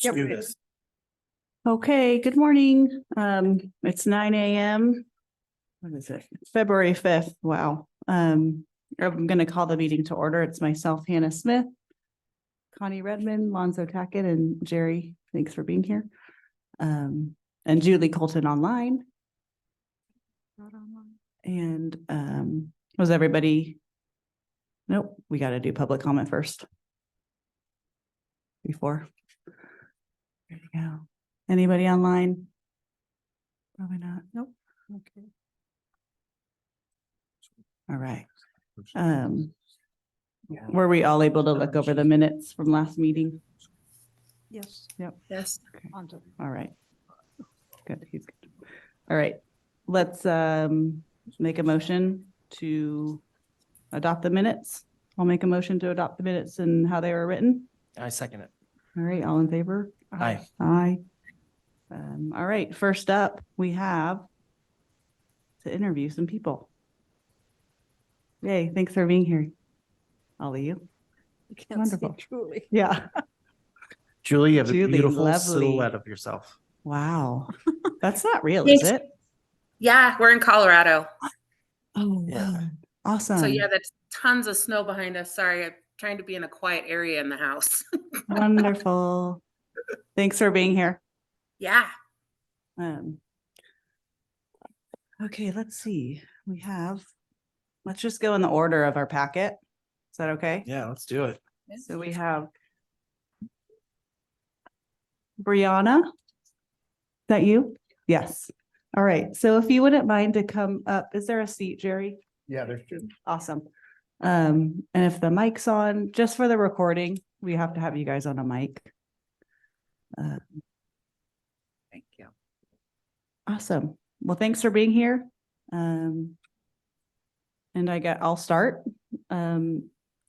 Yep. Do this. Okay, good morning. It's 9 a.m. What is it? February 5th. Wow. I'm going to call the meeting to order. It's myself, Hannah Smith, Connie Redmond, Lonzo Tackett, and Jerry. Thanks for being here. And Julie Colton online. Not online. And was everybody? Nope, we got to do public comment first. Before. There you go. Anybody online? Probably not. Nope. Okay. All right. Were we all able to look over the minutes from last meeting? Yes. Yep. Yes. Okay. All right. Good. He's good. All right. Let's make a motion to adopt the minutes. I'll make a motion to adopt the minutes and how they were written. I second it. All right. All in favor? Aye. Aye. All right. First up, we have to interview some people. Yay. Thanks for being here. All of you. You can't Wonderful. see truly. Yeah. Julie, you have Julie, a beautiful lovely. silhouette of yourself. Wow. That's not real, is Thanks. it? Yeah, we're in Colorado. Oh, Yeah. wow. Awesome. So yeah, there's tons of snow behind us. Sorry, I'm trying to be in a quiet area in the house. Wonderful. Thanks for being here. Yeah. Okay, let's see. Let's just go in the order of our packet. Is that okay? Yeah, let's do it. So we have Brianna. Is that you? Yes. All right. So if you wouldn't mind to come up, is there a seat, Jerry? Yeah, there's two. Awesome. And if the mic's on, just for the recording, we have to have you guys on a mic. Thank you. Awesome. Well, thanks for being here. And I'll start. Do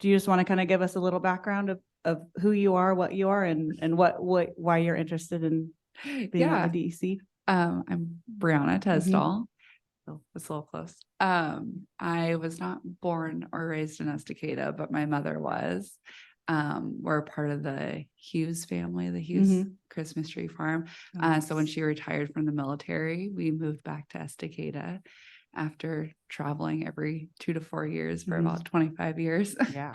you just want to kind of give us a little background of who you are, what you are, and why you're interested in being on the DEC? I'm Brianna Tesdall. Oh, it's a little close. I was not born or raised in Estacada, but my mother was. We're a part of the Hughes family, the Hughes Christmas tree farm. So when she retired from the military, we moved back to Estacada after traveling every 2 to 4 years for about 25 years. Yeah.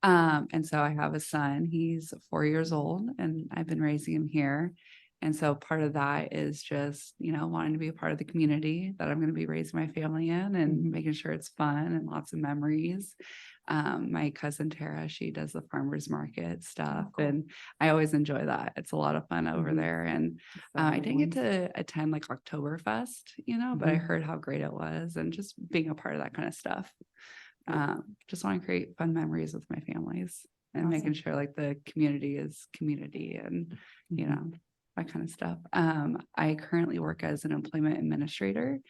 And so I have a son, he's 4 years old, and I've been raising him here. And so part of that is just, wanting to be a part of the community that I'm going to be raising my family in and making sure it's fun and lots of memories. My cousin Tara, she does the farmers market stuff, and I always enjoy that. It's a lot of fun over there. And I didn't get to attend like Oktoberfest, but I heard how great it was, and just being a part of that kind of stuff. Just want to create fun memories with my families and making sure like the community is community and, that kind of stuff. I currently work as an employment administrator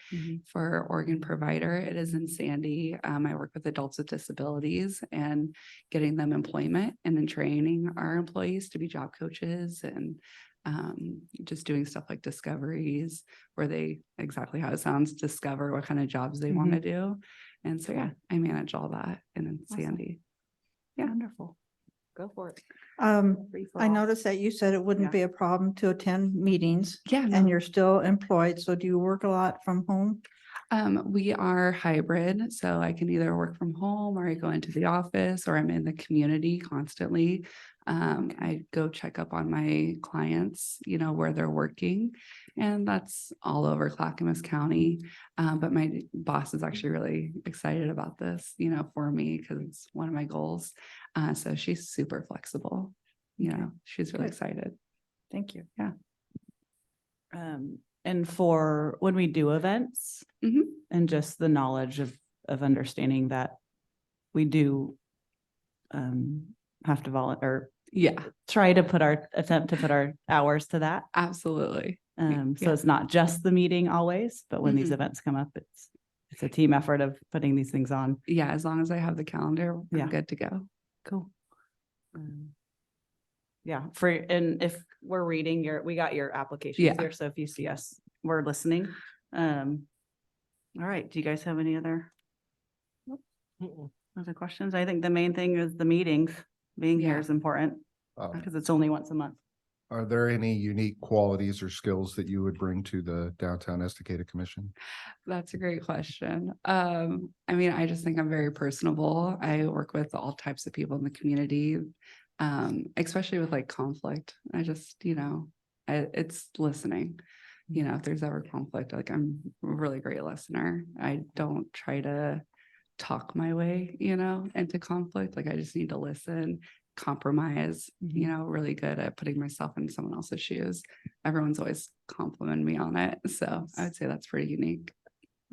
for Oregon Provider. It is in Sandy. I work with adults with disabilities and getting them employment, and then training our employees to be job coaches, and just doing stuff like discoveries where they, exactly how it sounds, discover what kind of jobs they want to do. And so, yeah, I manage all that in Sandy. Yeah. Wonderful. Go for it. I noticed that you said it wouldn't be a problem to attend meetings. Yeah. And you're still employed. So do you work a lot from home? We are hybrid, so I can either work from home, or I go into the office, or I'm in the community constantly. I go check up on my clients, where they're working, and that's all over Clackamas County. But my boss is actually really excited about this, for me, because it's one of my goals. So she's super flexible. She's really excited. Thank you. Yeah. And for when we do events and just the knowledge of understanding that we do have to volunteer. Yeah. Try to attempt to put our hours to that. Absolutely. So it's not just the meeting always, but when these events come up, it's a team effort of putting these things on. Yeah. As long as I have the calendar, I'm good to go. Cool. Yeah. And if we're reading we got your applications here. So if you see us, we're listening. All right. Do you guys have any other questions? I think the main thing is the meetings. Being here is important because it's only once a month. Are there any unique qualities or skills that you would bring to the Downtown Estacada Commission? That's a great question. I mean, I just think I'm very personable. I work with all types of people in the community, especially with like conflict. I just, it's listening. If there's ever conflict, like I'm a really great listener. I don't try to talk my way, into conflict. Like I just need to listen, compromise, really good at putting myself in someone else's shoes. Everyone's always complimented me on it. So I would say that's pretty unique.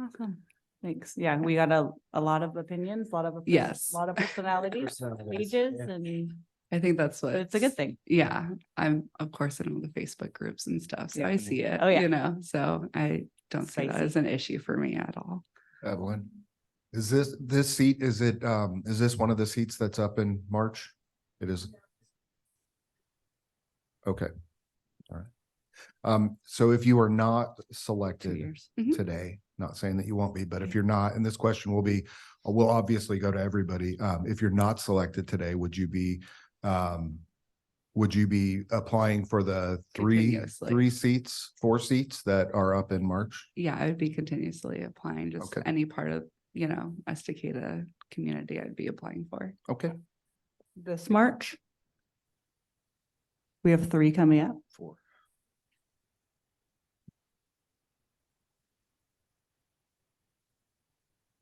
Awesome. Thanks. Yeah, we got a lot of opinions, a lot of, Yes. a lot of personalities, Personalities, ages, yeah. and I think that's what but it's a good thing. Yeah. I'm of course in all the Facebook groups and stuff. So Yeah. I see it, Oh, yeah. So I don't see that Spicy. as an issue for me at all. Evelyn? Is this seat, is this one of the seats that's up in March? It is. Okay. All right. So if you are not 2 selected years. Mhm. today, not saying that you won't be, but if you're not, and this question will obviously go to everybody. If you're not selected today, would you be applying for the Continuously. 4 seats that are up in March? Yeah, I would be continuously applying just Okay. any part of, Estacada community I'd be applying for. Okay. This March. We have 3 coming up. 4.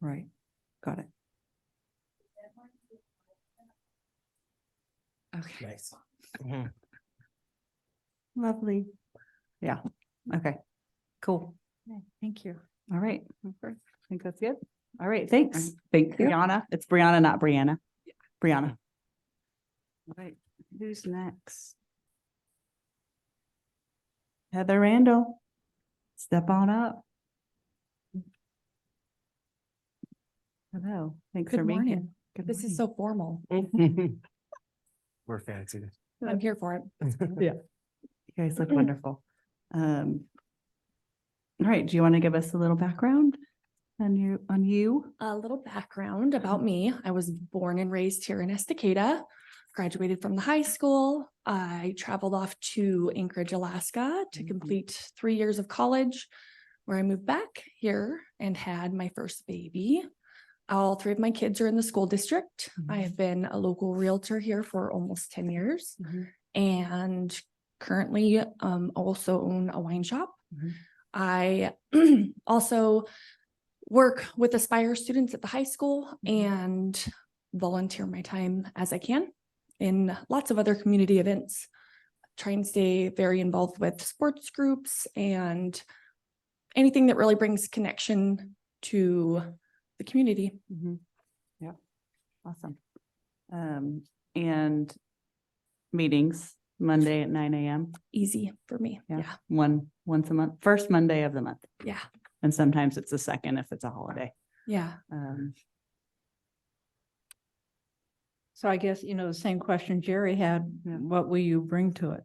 Right. Got it. Okay. Nice. Mhm. Lovely. Yeah. Okay. Cool. Thank you. All right. I think that's good. All right. Thanks. Thank you. Brianna. It's Brianna, not Brianna. Brianna. All right. Who's next? Heather Randall. Step on up. Hello. Thanks Good for being here. morning. Good This is morning. so formal. We're fancy. I'm here for it. You guys look wonderful. All right. Do you want to give us a little background on you? A little background about me. I was born and raised here in Estacada, graduated from the high school. I traveled off to Anchorage, Alaska to complete 3 years of college, where I moved back here and had my first baby. All 3 of my kids are in the school district. I have been a local realtor here for almost 10 years and currently also own a wine shop. I also work with Aspire students at the high school and volunteer my time as I can in lots of other community events. Try and stay very involved with sports groups and anything that really brings connection to the community. Yeah. Awesome. And meetings Monday at 9 a.m. Easy for me. Yeah. Yeah. Once a month, first Monday of the month. Yeah. And sometimes it's the second if it's a holiday. Yeah. So I guess, the same question Jerry had, Yeah. what will you bring to it?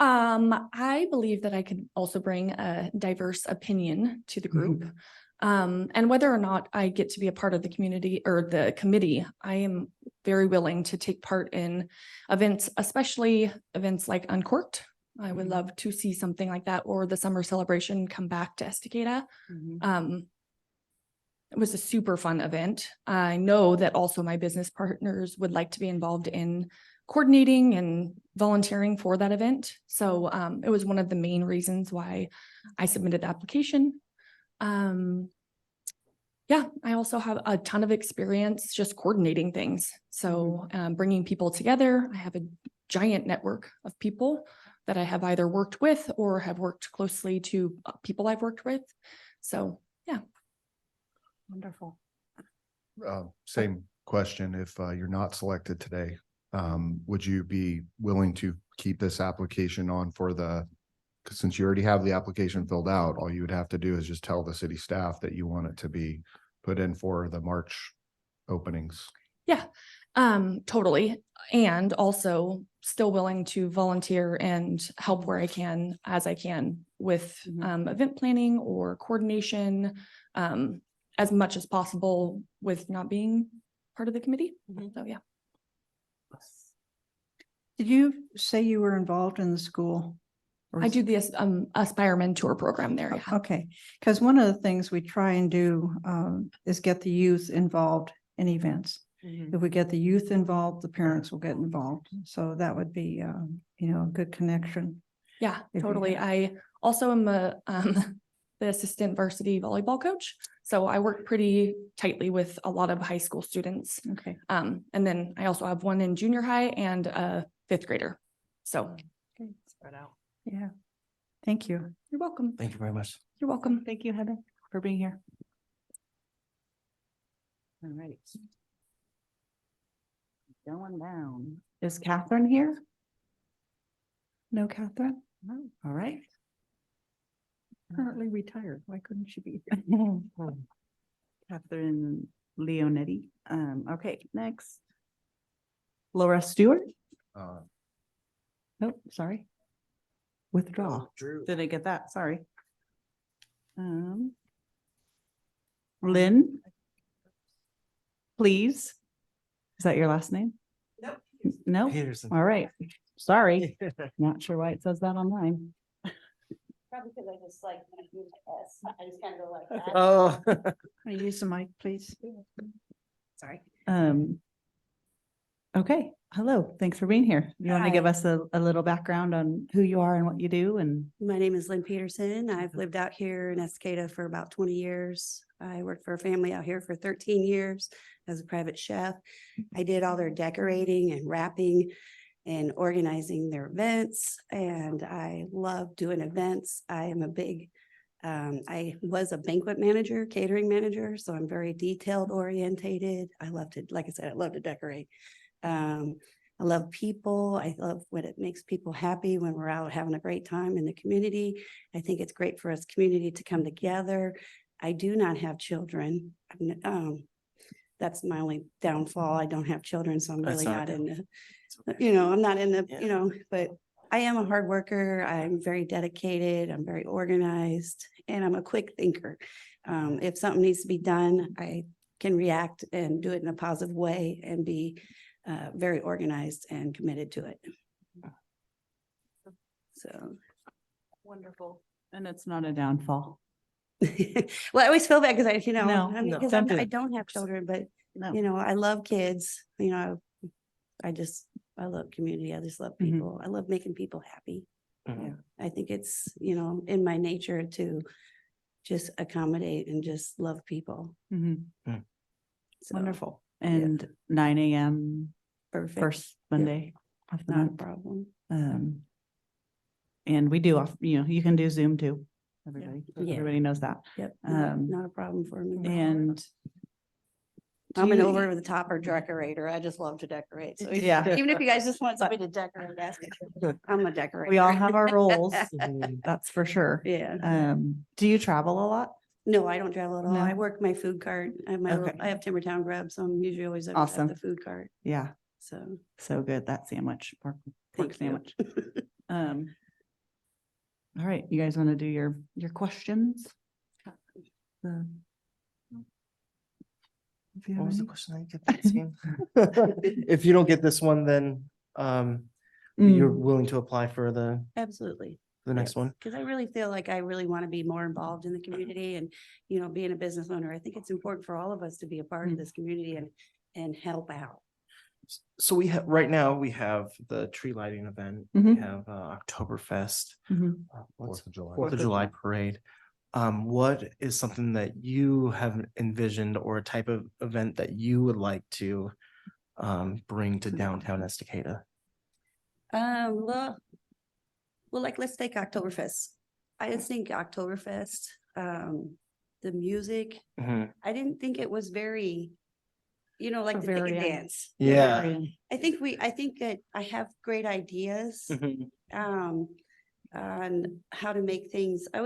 I believe that I could also bring a diverse opinion to the group. And whether or not I get to be a part of the community or the committee, I am very willing to take part in events, especially events like Uncorked. I would love to see something like that, or the summer celebration come back to Estacada. It was a super fun event. I know that also my business partners would like to be involved in coordinating and volunteering for that event. So it was one of the main reasons why I submitted the application. Yeah, I also have a ton of experience just coordinating things. So bringing people together. I have a giant network of people that I have either worked with or have worked closely to people I've worked with. So yeah. Wonderful. Same question. If you're not selected today, would you be willing to keep this application on for since you already have the application filled out, all you would have to do is just tell the city staff that you want it to be put in for the March openings. Yeah, totally. And also still willing to volunteer and help where I can, as I can with event planning or coordination, as much as possible with not being part of the committee. So yeah. Did you say you were involved in the school? Or I is- do this Aspire Mentor program there. Yeah. Okay, because one of the things we try and do is get the youth involved in events. If we get the youth involved, the parents will get involved. So that would be, a good connection. Yeah, If you totally. have- I also am the assistant varsity volleyball coach. So I work pretty tightly with a lot of high school students. Okay. And then I also have one in junior high and a fifth grader. So Spread out. Yeah. Thank you. you're welcome. Thank you very much. You're welcome. Thank you, Heather, for being here. All right. Going down. Is Catherine here? No, Catherine? No. All right. Currently retired. Why couldn't she be here? Catherine Leonetti. Okay, next. Laura Stewart? Nope, sorry. Withdraw. Drew. Didn't get that, sorry. Lynn? Please? Is that your last name? Nope. No? Peterson. All right, sorry. Not sure why it says that online. Probably because I just like, when I use S, I just kind of go like that. Oh. Can you use the mic, please? Sorry. Okay, hello, thanks for being here. You want to give Hi. us a little background on who you are and what you do and? My name is Lynn Peterson. I've lived out here in Estacada for about 20 years. I worked for a family out here for 13 years as a private chef. I did all their decorating and wrapping and organizing their events, and I love doing events. I am a big, I was a banquet manager, catering manager, so I'm very detailed orientated. I love to, like I said, I love to decorate. I love people. I love when it makes people happy when we're out having a great time in the community. I think it's great for us community to come together. I do not have children. That's my only downfall. I don't have children, so I'm That's really not not a in the, It's okay. I'm not in the, Yeah. but I am a hard worker. I'm very dedicated. I'm very organized, and I'm a quick thinker. If something needs to be done, I can react and do it in a positive way and be very organized and committed to it. So, Wonderful. And it's not a downfall. well, I always feel bad because No, I mean, no, 'cause don't do I it. don't have children, but No. I love kids, I love community. I just love Mhm. people. I love making people happy. Mhm. I think it's, in my nature to just accommodate and just love people. Mhm. So, Wonderful. And 9 a.m. Perfect. first Monday of the Not a month. problem. And we do you can do Zoom too. Everybody, so Yeah. everybody knows that. Yep. Um, Not a problem for me. And. do I'm an you- over the top or decorator. I just love to decorate. So Yeah. even if you guys just want somebody to decorate, ask me. I'm a decorator. We all have our roles, that's for sure. Yeah. Do you travel a lot? No, I don't travel at all. No? I work my food cart. I have Okay. I have Timbertown grub, so I'm usually always at Awesome. the food cart. Yeah, So. so good. That sandwich, pork thank you. sandwich. All right, you guys want to do your questions? If you have What was the any? question? I didn't get that, Sam? If you don't get this one, then you're willing to apply for the Absolutely. next one? Because I really feel like I really want to be more involved in the community and, being a business owner, I think it's important for all of us to be a part of this community and help out. So we have, right now, we have the tree lighting event. We Mhm. have Oktoberfest. Mhm. What's 4th of July. 4th of July parade. What is something that you have envisioned or a type of event that you would like to bring to downtown Estacada? Well, like, let's take Oktoberfest. I just think Oktoberfest, the music, Mhm. I didn't think it was very, like the Very, ticket dance. Yeah. I think that I have great ideas. Mhm. On how to make things. I'm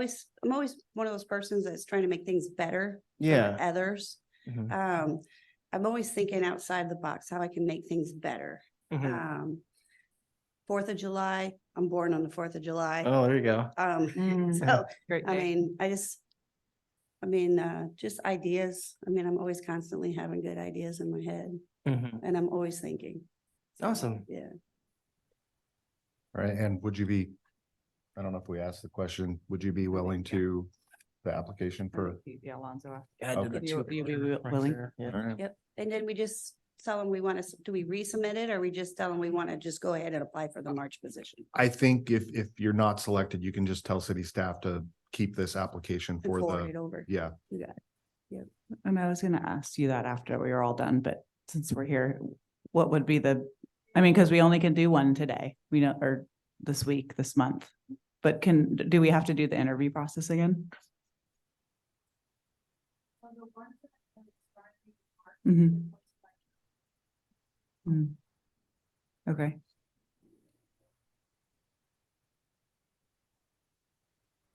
always one of those persons that's trying to make things better. for Yeah. Others. Mhm. I'm always thinking outside the box, how I can make things better. Mhm. 4th of July, I'm born on the 4th of July. Oh, there you go. So, Great I day. mean, just ideas. I'm always constantly having good ideas in my head Mhm. and I'm always thinking. So, Awesome. Yeah. All right, and would you be, I don't know if we asked the question, would you be willing to, the application for? Yeah, Alonzo. Yeah, I did Okay. it You- too. you be Right willing? there, yeah. All right. Yep. And then we just tell them we want to, do we resubmit it or we just tell them we want to just go ahead and apply for the March position? I think if you're not selected, you can just tell city staff to keep this application And for forward it the, over. yeah. You got it. And I was gonna ask you that after we were all done, but since we're here, what would be I mean, because we only can do one today, we know, or this week, this month. But do we have to do the interview process again? Mhm. Mm. Okay.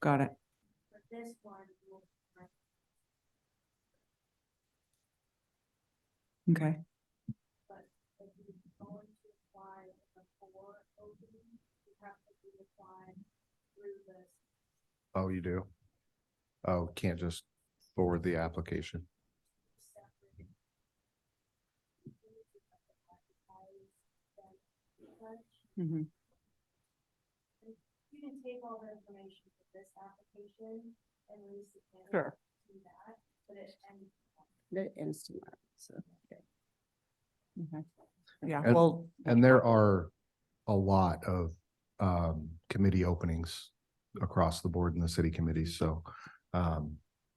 Got it. Okay. Oh, you do? Oh, can't just forward the application. Mhm. You can take all the information for this application and resubmit it Sure. to that, but it, and That ends tomorrow, so. Okay. Yeah, And- well. And there are a lot of committee openings across the board in the city committees, so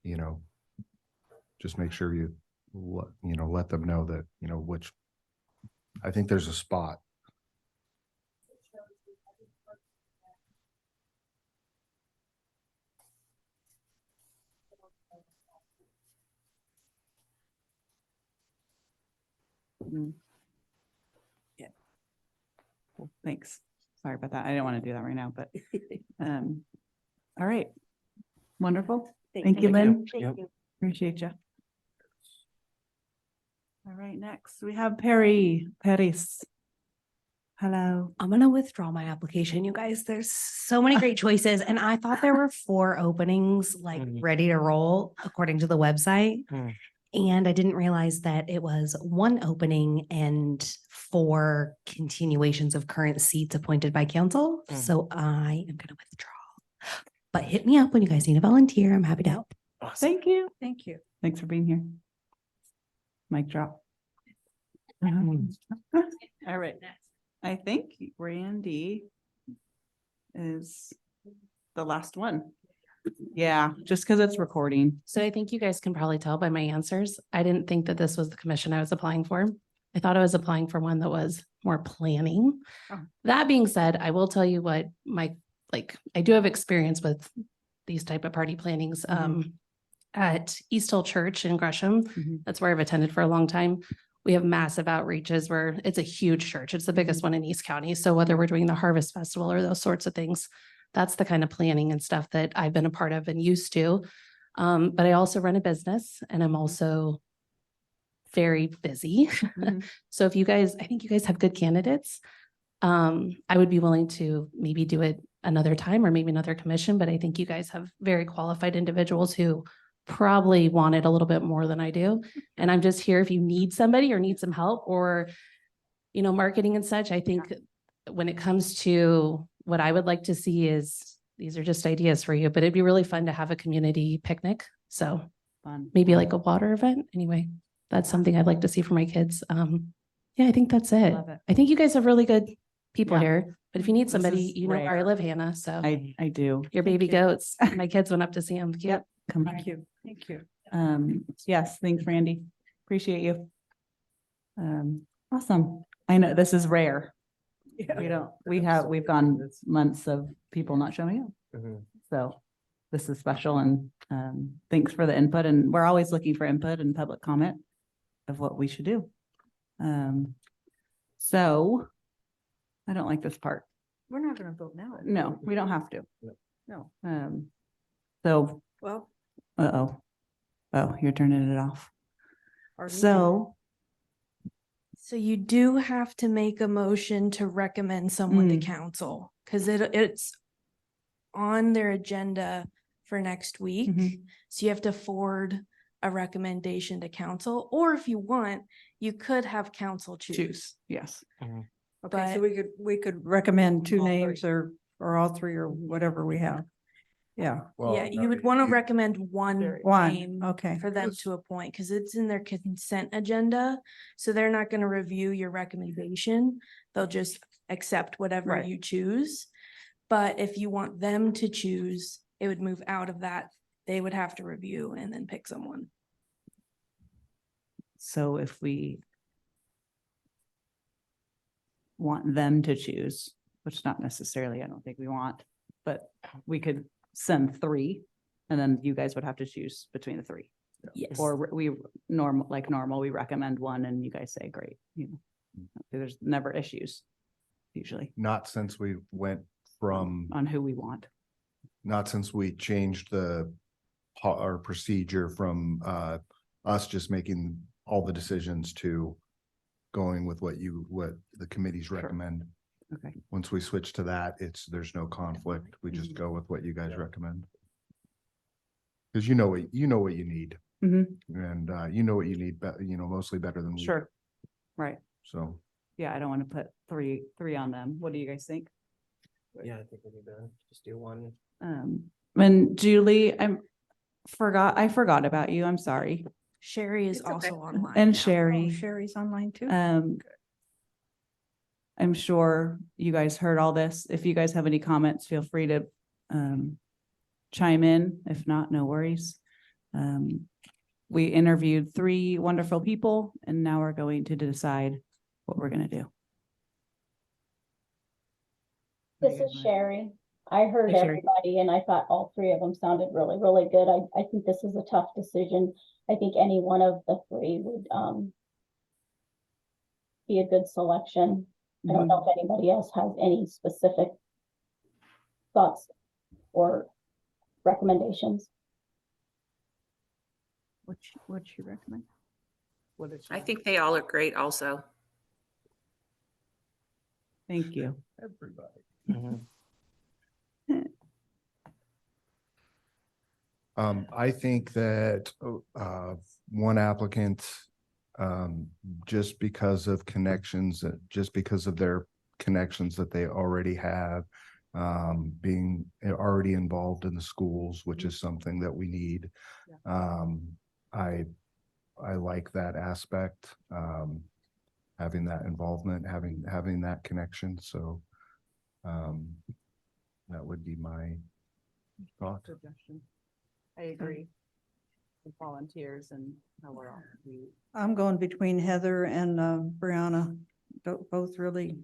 you know, just make sure you let them know that, which I think there's a spot. Mm. Yeah. Cool, thanks. Sorry about that. I didn't want to do that right now, but, all right. Wonderful. Thank you, Lynn. Yep. Appreciate you. All right, next we have Perry, Paris. Hello. I'm gonna withdraw my application, you guys. There's so many great choices, and I thought there were 4 openings like Mhm. ready to roll according to the website. Mm. And I didn't realize that it was 1 opening and 4 continuations of current seats appointed by council. Mm. So I am gonna withdraw. But hit me up when you guys need a volunteer. I'm happy to help. Awesome. Thank you. Thank you. Thanks for being here. Mic drop. All right. I think Randy is the last one. Yeah, just because it's recording. So I think you guys can probably tell by my answers. I didn't think that this was the commission I was applying for. I thought I was applying for one that was more planning. Oh. That being said, I will tell you what I do have experience with these type of party plannings. At East Hill Church in Gresham, Mhm. that's where I've attended for a long time. We have massive outreaches where it's a huge church. It's the biggest one in East County. So whether we're doing the Harvest Festival or those sorts of things, that's the kind of planning and stuff that I've been a part of and used to. But I also run a business and I'm also very busy. Mhm. So if you guys, I think you guys have good candidates. I would be willing to maybe do it another time or maybe another commission, but I think you guys have very qualified individuals who probably want it a little bit more than I do. And I'm just here if you need somebody or need some help or, marketing and such. I think when it comes to what I would like to see is, these are just ideas for you, but it'd be really fun to have a community picnic. So Fun. maybe like a water event. Anyway, that's something I'd like to see for my kids. Yeah, I think that's it. Love it. I think you guys have really good people Yeah. here, but if you need This somebody, is you know where I rare. live, Hannah. So I do. your baby goats, my kids went up to see them. Yep. Come Thank back. you. Thank you. Yes, thanks, Randy. Appreciate you. Awesome. I know this is rare. We've gone months of people not showing up. Mhm. So this is special and thanks for the input. And we're always looking for input and public comment of what we should do. So I don't like this part. We're not gonna vote now. No, we don't have to. No. So, Well, oh, you're turning it off. our meeting- So, So you do have to make a motion to recommend someone to council, because it's on their agenda for next week. Mhm. So you have to forward a recommendation to council, or if you want, you could have council choose. choose, yes. Okay, so But we could recommend two All three. names or all three or whatever we have. Yeah, yeah, Well, you would want to recommend one One, name okay. for them to appoint, because it's in their consent agenda. So they're not going to review your recommendation. They'll just accept whatever Right. you choose. But if you want them to choose, it would move out of that. They would have to review and then pick someone. So if we want them to choose, which not necessarily, I don't think we want, but we could send three and then you guys would have to choose between the three. Yes. Or we normal, we recommend one and you guys say, great, you know, there's never issues usually not since we went from, on who we want. not since we changed our procedure from us just making all the decisions to going with what the committees Sure. recommend. Okay. Once we switch to that, there's no conflict. We just Mhm. go with what you guys recommend. Cause you know what you need Mhm. and you know what you need, mostly better than we. Sure. Right. So. Yeah, I don't want to put three on them. What do you guys think? Yeah, I think we need to just do one. And Julie, I forgot about you. I'm sorry. Sherry is It's okay. also online. And now. Sherry. Oh, Sherry's online too. I'm sure you guys heard all this. If you guys have any comments, feel free to chime in. If not, no worries. We interviewed 3 wonderful people and now we're going to decide what we're going to do. This is Sherry. I heard Hey, Sherry. everybody and I thought all 3 of them sounded really, really good. I think this is a tough decision. I think any one of the 3 would be a good selection. I don't know if anybody else has any specific thoughts or recommendations. What'd you recommend? What did I think they all are great also. Thank you. Everybody. Mhm. I think that, one applicant, just because of connections, just because of their connections that they already have, being already involved in the schools, which is something that we need. I like that aspect, having that involvement, having that connection. So, that would be my thought. Suggestion. I agree. The volunteers and how we're all. I'm going between Heather and Brianna, both really.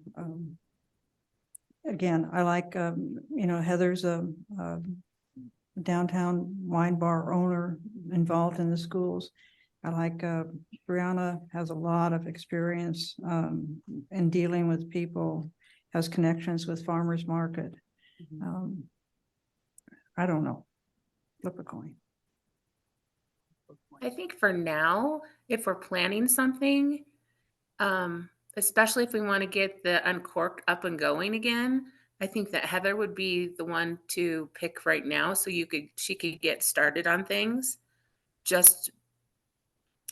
Again, I like, Heather's a downtown wine bar owner involved in the schools. I like Brianna has a lot of experience in dealing with people, has connections with farmers market. I don't know. Flip a coin. I think for now, if we're planning something, especially if we want to get the Uncorked up and going again, I think that Heather would be the one to pick right now. So she could get started on things just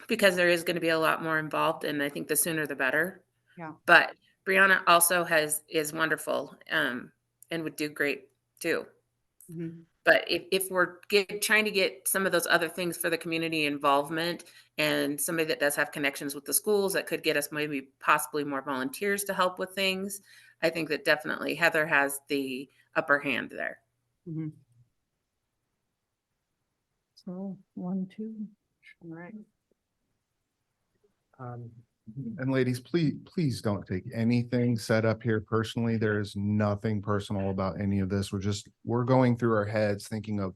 because there is going to be a lot more involved. And I think the sooner the better. Yeah. But Brianna also is wonderful and would do great too. Mhm. But if we're trying to get some of those other things for the community involvement and somebody that does have connections with the schools that could get us maybe possibly more volunteers to help with things, I think that definitely Heather has the upper hand there. Mhm. So 1, 2. All right. And ladies, please don't take anything set up here personally. There is nothing personal about any of this. We're going through our heads thinking of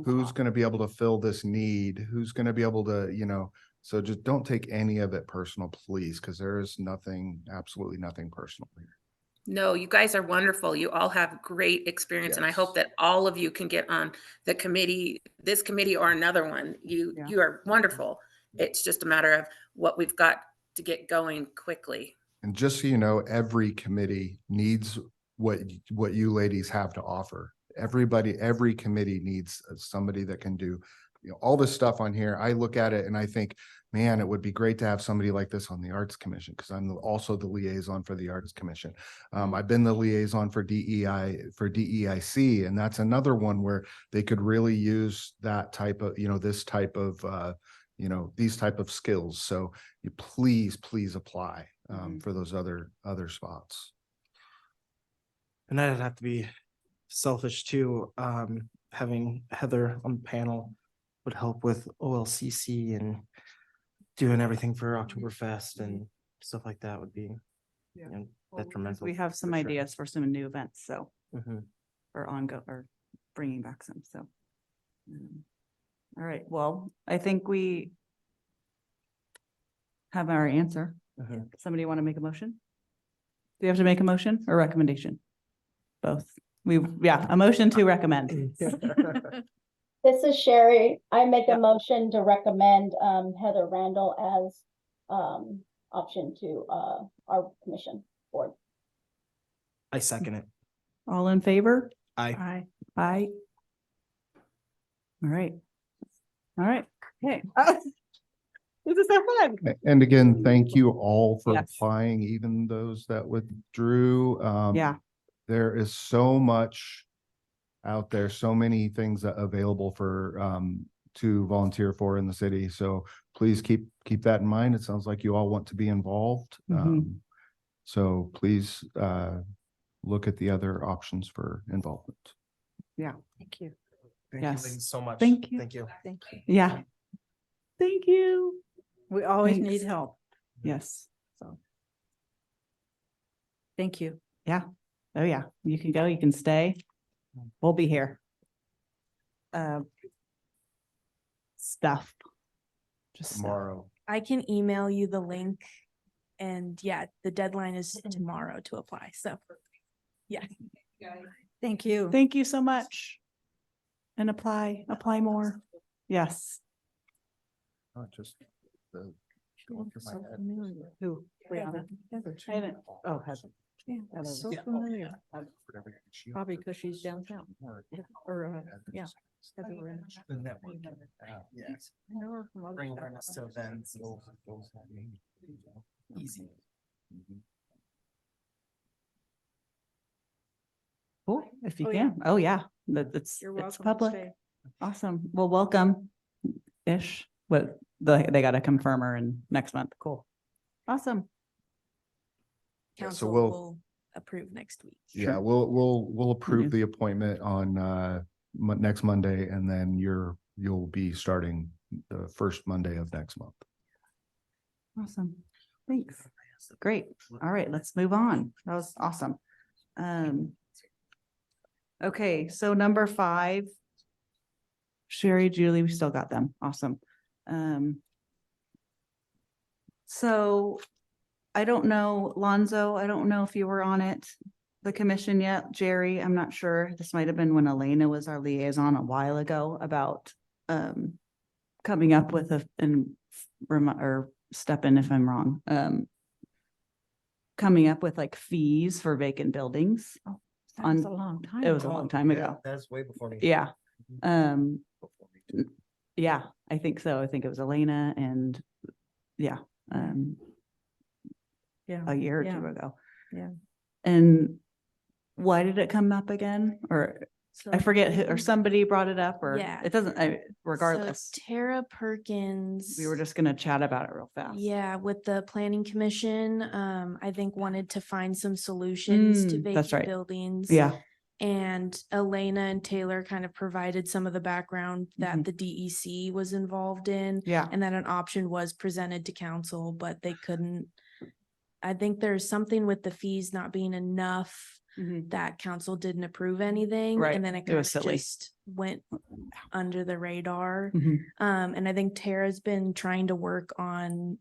who's going to be able to fill this need, who's going to be able to, so just don't take any of it personal, please, because there is absolutely nothing personal here. No, you guys are wonderful. You all have great experience. And I hope that all of you can get on the committee, this committee or another one. You are wonderful. It's just a matter of what we've got to get going quickly. And just so you know, every committee needs what you ladies have to offer. Every committee needs somebody that can do, all this stuff on here. I look at it and I think man, it would be great to have somebody like this on the Arts Commission, because also the liaison for the Arts Commission. I've been the liaison for DEIC, and that's another one where they could really use that type of, this type of, these type of skills. So you please apply for those other spots. And that'd have to be selfish too. Having Heather on the panel would help with OLCC and doing everything for Oktoberfest and stuff like that would be detrimental. We have some for sure. ideas for some new events, so, Mhm. or bringing back some, so. All right, well, I think we have our answer. Mhm. Somebody want to make a motion? Do you have to make a motion or recommendation? Both. A motion to recommend. This is Sherry. I make a motion to recommend Heather Randall as option to our commission board. I second it. All in favor? Aye. Aye. All right. All right. Okay. This is so fun. And again, thank you all for Yes. applying, even those that withdrew. Yeah. There is so much out there, so many things available for to volunteer for in the city. So please keep that in mind. It sounds like you all want to be involved. Mhm. So please look at the other options for involvement. Thank you. Thank Yes. you ladies so much. Thank you. Thank you. Thank you. Yeah. Thank you. We always Thanks. need help. Yes. So. Thank you. Yeah. Oh, yeah. You can go, you can stay. We'll be here. Stuff. Just stuff. Tomorrow. I can email you the link. And yeah, the deadline is tomorrow to apply. So, yeah. Thank you. Thank you so much. And apply more. Yes. Not just the. Who? Brianna? I haven't- Oh, hasn't. Yeah, that's so familiar. Probably because she's downtown. Or, yeah. Heather Randall. The network. Yeah. I know her from other Bring stuff. awareness to events. Easy. Cool, if you Oh, yeah. can. Oh, yeah. It's You're it's welcome to public. stay. Awesome. Well, welcome-ish. But they gotta confirm her in next month. Cool. Awesome. Yeah, so Council we'll- will approve next week. Yeah, Sure. we'll approve Yeah. the appointment on next Monday, and then you'll be starting the first Monday of next month. Awesome. Thanks. Great. All right, let's move on. That was awesome. Okay, so number 5. Sherry, Julie, we still got them. Awesome. So I don't know, Lonzo, I don't know if you were on it, the commission yet. Jerry, I'm not sure. This might have been when Elena was our liaison a while ago about coming up with or step in if I'm wrong. Coming up with like fees for vacant buildings. That was On- a long time. It was a ago. long time ago. That's way before me. Yeah. Before me. Yeah, I think so. I think it was Elena and yeah, Yeah. a year or Yeah. 2 ago. Yeah. And why did it come up again? Or I So forget who, or somebody brought it up or Yeah. it doesn't, regardless. So Tara Perkins. We were just gonna chat about it real fast. Yeah, with the planning commission, I think wanted to find some solutions to That's vacant right. buildings. Yeah, And Elena and Taylor kind of provided some of the background that Mhm. the DEC was involved in. yeah. And that an option was presented to council, but they couldn't. I think there's something with the fees not being enough Mhm. that council didn't approve anything. Right. And then it It kind of was silly. just went under the radar. Mhm. And I think Tara's been trying to work on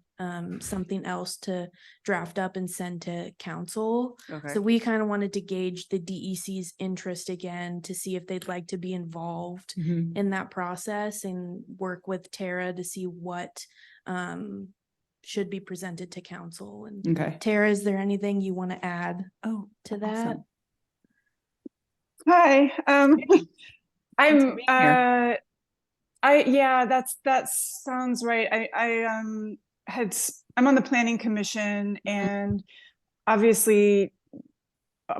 something else to draft up and send to council. Okay. So we kind of wanted to gauge the DEC's interest again to see if they'd like to be involved Mhm. in that process and work with Tara to see what should be presented to council. And Okay. Tara, is there anything you want to add Oh, to that? awesome. Hi, Thanks for I'm being here. that sounds right. I'm on the planning commission, and obviously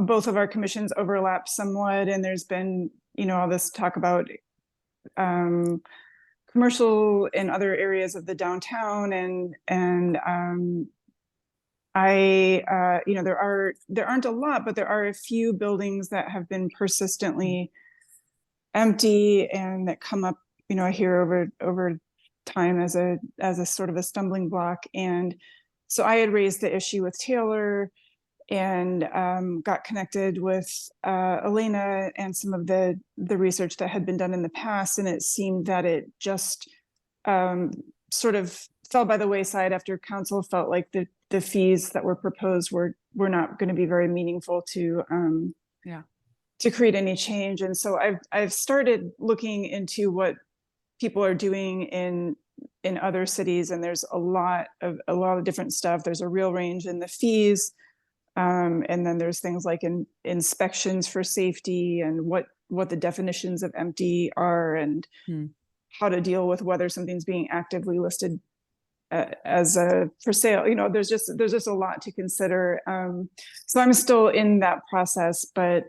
both of our commissions overlap somewhat, and there's been, all this talk about commercial in other areas of the downtown, and there aren't a lot, but there are a few buildings that have been persistently empty and that come up, I hear over time as a sort of a stumbling block. And so I had raised the issue with Taylor and got connected with Elena and some of the research that had been done in the past. And it seemed that it just sort of fell by the wayside after council felt like the fees that were proposed were not going to be very meaningful to create any change. And so I've started looking into what people are doing in other cities, and there's a lot of different stuff. There's a real range in the fees. And then there's things like inspections for safety and what the definitions of empty are, and how to deal with whether something's being actively listed as a for sale. There's just a lot to consider. So I'm still in that process, but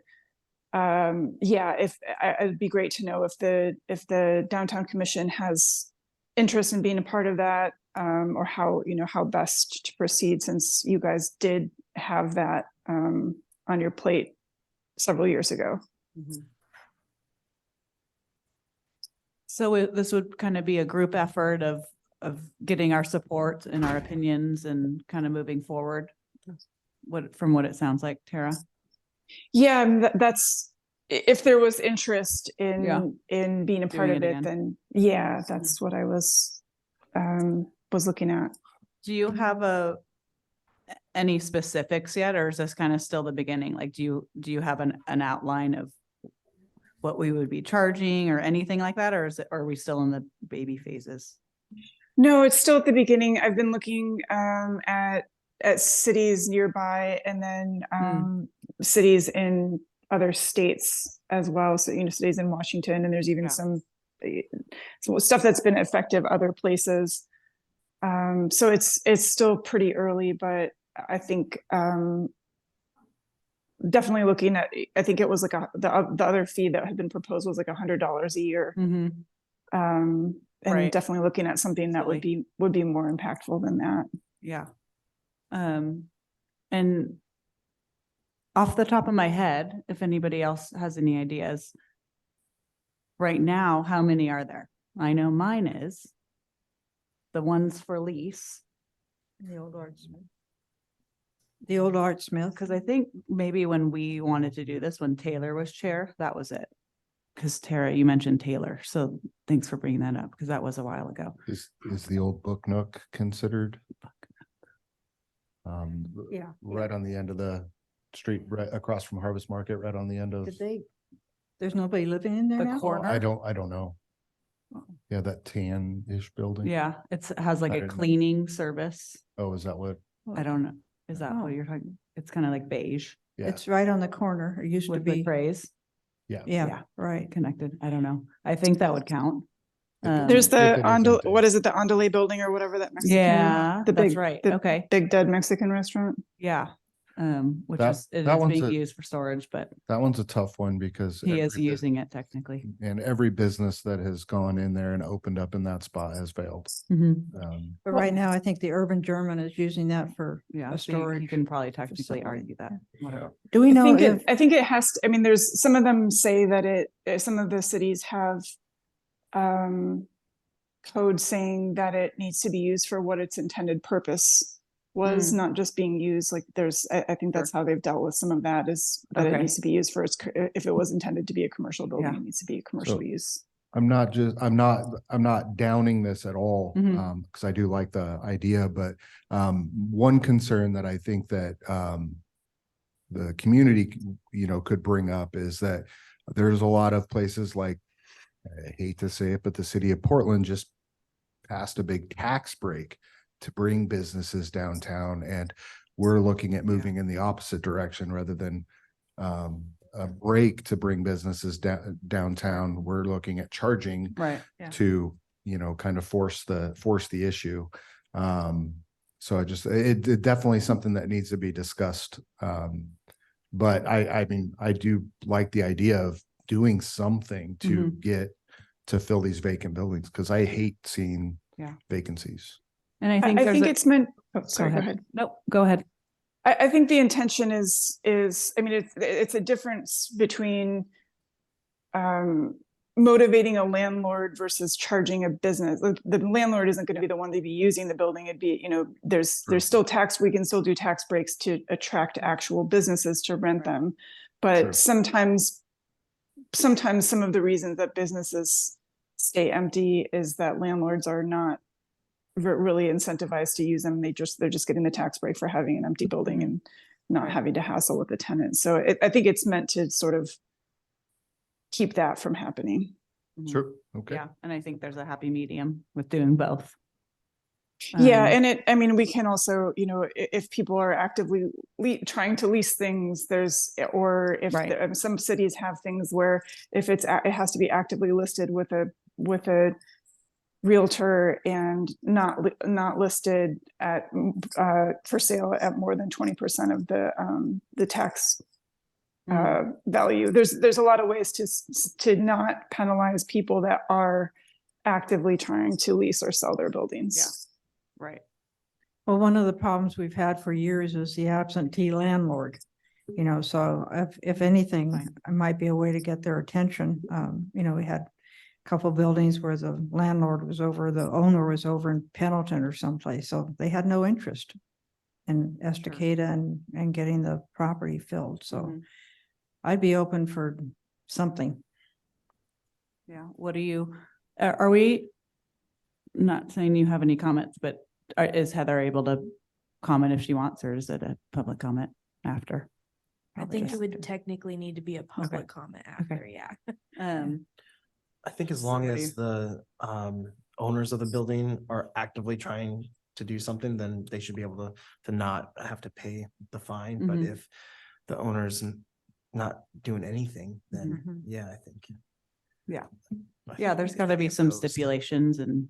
it'd be great to know if the downtown commission has interest in being a part of that, or how best to proceed, since you guys did have that on your plate several years ago. So this would kind of be a group effort of getting our support and our opinions and kind of moving forward, from what it sounds like, Tara. Yeah, that's, if there was interest in being a part of it, then that's what I was looking at. Do you have any specifics yet, or is this kind of still the beginning? Like, do you have an outline of what we would be charging or anything like that, or are we still in the baby phases? No, it's still at the beginning. I've been looking at cities nearby, and then cities in other states as well. So, cities in Washington, and there's even some stuff that's been effective other places. So it's still pretty early, but I think definitely looking at, I think it was like the other fee that had been proposed was like $100 a year. And definitely looking at something that would be more impactful than that. Yeah. And off the top of my head, if anybody else has any ideas, right now, how many are there? I know mine is the ones for lease. The old Artsmith. The old Artsmith. Because I think maybe when we wanted to do this, when Taylor was chair, that was it. Because Tara, you mentioned Taylor, so thanks for bringing that up, because that was a while ago. Is the old Book Nook considered? Right on the end of the street, right across from Harvest Market, right on the end of. There's nobody living in there The now? corner? I don't know. Yeah, that tan-ish building. Yeah, it has like I a didn't know. cleaning service. Oh, is that what? I don't know. Is that what you're talking? It's kind of like beige Yeah. It's right on the corner. It used to with the be. phrase Yeah, right. connected. I don't know. I think that would count. There's If the it isn't, what is it? The Andale building or whatever that Mexican. Yeah, the that's big, right. the Okay. big dead Mexican restaurant. Yeah. Which That- is, it that is one's being a- used for storage, but That one's a tough one because. he is every using it technically. And every business that has gone in there and opened up in that spot has failed. But right now, I think the Urban German is using that for Yeah. a so you storage. can probably technically facility. argue that. Whatever. Do we know if, I think it has to, I mean, there's some of them say that some of the cities have code saying that it needs to be used for what its intended purpose was, not just being used. Like I think that's how they've dealt with some of that, is that it needs to be used for if it was intended to be a commercial building, it needs to be a commercial use. I'm not downing this at all, because I do like the idea, but one concern that I think that the community, could bring up is that there's a lot of places like, I hate to say it, but the city of Portland just passed a big tax break to bring businesses downtown, and we're looking at moving in the opposite direction rather than a break to bring businesses downtown. We're looking at charging Right. Yeah. to, kind of force the issue. So it definitely something that needs to be discussed. But I mean, I do like the idea of doing something to get to fill these vacant buildings, because I hate seeing vacancies. And I I think think it's meant, oh, sorry, go ahead. Nope, go ahead. I think the intention is, I mean, it's a difference between motivating a landlord versus charging a business. The landlord isn't going to be the one to be using the building. It'd be, there's still we can still do tax breaks to attract actual businesses to rent them. But Sure. sometimes some of the reasons that businesses stay empty is that landlords are not really incentivized to use them. They're just getting the tax break for having an empty building and not having to hassle with the tenants. So I think it's meant to sort of keep that from happening. Sure. Okay. Yeah. And I think there's a happy medium with doing both. Yeah. And I mean, we can also, if people are actively trying to lease things, or if some cities have things where if it has to be actively listed with a realtor and not listed at for sale at more than 20% of the tax value. There's a lot of ways to not penalize people that are actively trying to lease or sell their buildings. Yeah. Right. Well, one of the problems we've had for years is the absentee landlord. So if anything, it might be a way to get their attention. We had a couple of buildings where the owner was over in Pendleton or someplace, so they had no interest in Estacada and getting the property filled. So I'd be open for something. Yeah. What do you, are we not saying you have any comments, but is Heather able to comment if she wants, or is it a public comment after? I think it would technically need to be a public comment after, yeah. I think as long as the owners of the building are actively trying to do something, then they should be able to not have to pay the fine. But if the owner's not doing anything, then I think. Yeah, there's got to be some stipulations, and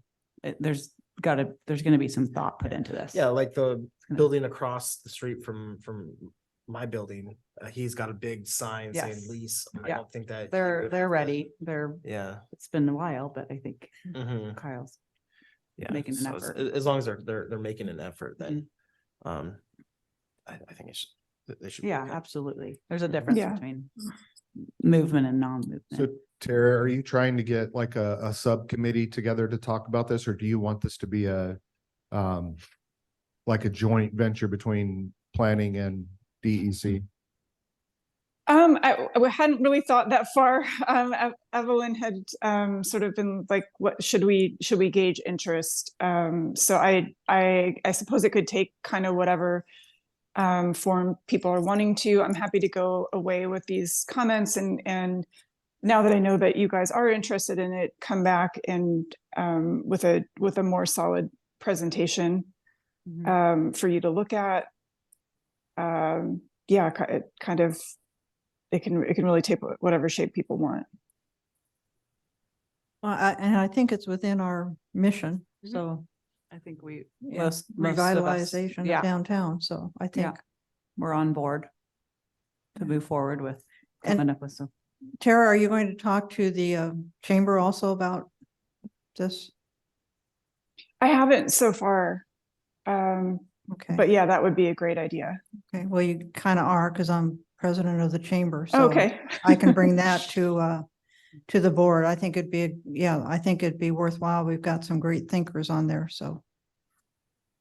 there's going to be some thought put into this. Yeah, like the building across the street from my building, he's got a big sign saying lease. I don't think that they're ready. It's been a while, but I think Kyle's making an effort. As long as they're making an effort, then I think they should. Yeah, absolutely. There's a difference between movement and non-movement. So Tara, are you trying to get like a subcommittee together to talk about this, or do you want this to be like a joint venture between planning and DEC? I hadn't really thought that far. Evelyn had sort of been like, what should we gauge interest? So I suppose it could take kind of whatever form people are wanting to. I'm happy to go away with these comments, and now that I know that you guys are interested in it, come back and with a more solid presentation for you to look at. It can really take whatever shape people want. Well, I think it's within our mission. So I think revitalization of downtown. So I think we're on board to move forward with coming up with some. Tara, are you going to talk to the chamber also about this? I haven't so far. Okay. But yeah, that would be a great idea. Okay. Well, you kind of are, because I'm president of the chamber. So okay. I can bring that to the board. I think it'd be worthwhile. We've got some great thinkers on there. So.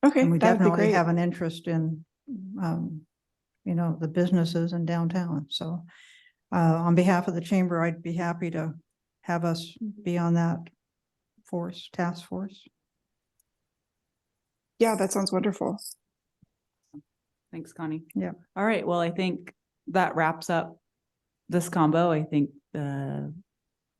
Okay. And we definitely have an interest in, the businesses in downtown. So on behalf of the chamber, I'd be happy to have us be on that task force. Yeah, that sounds wonderful. Thanks, Connie. Yeah. All right. Well, I think that wraps up this combo. I think you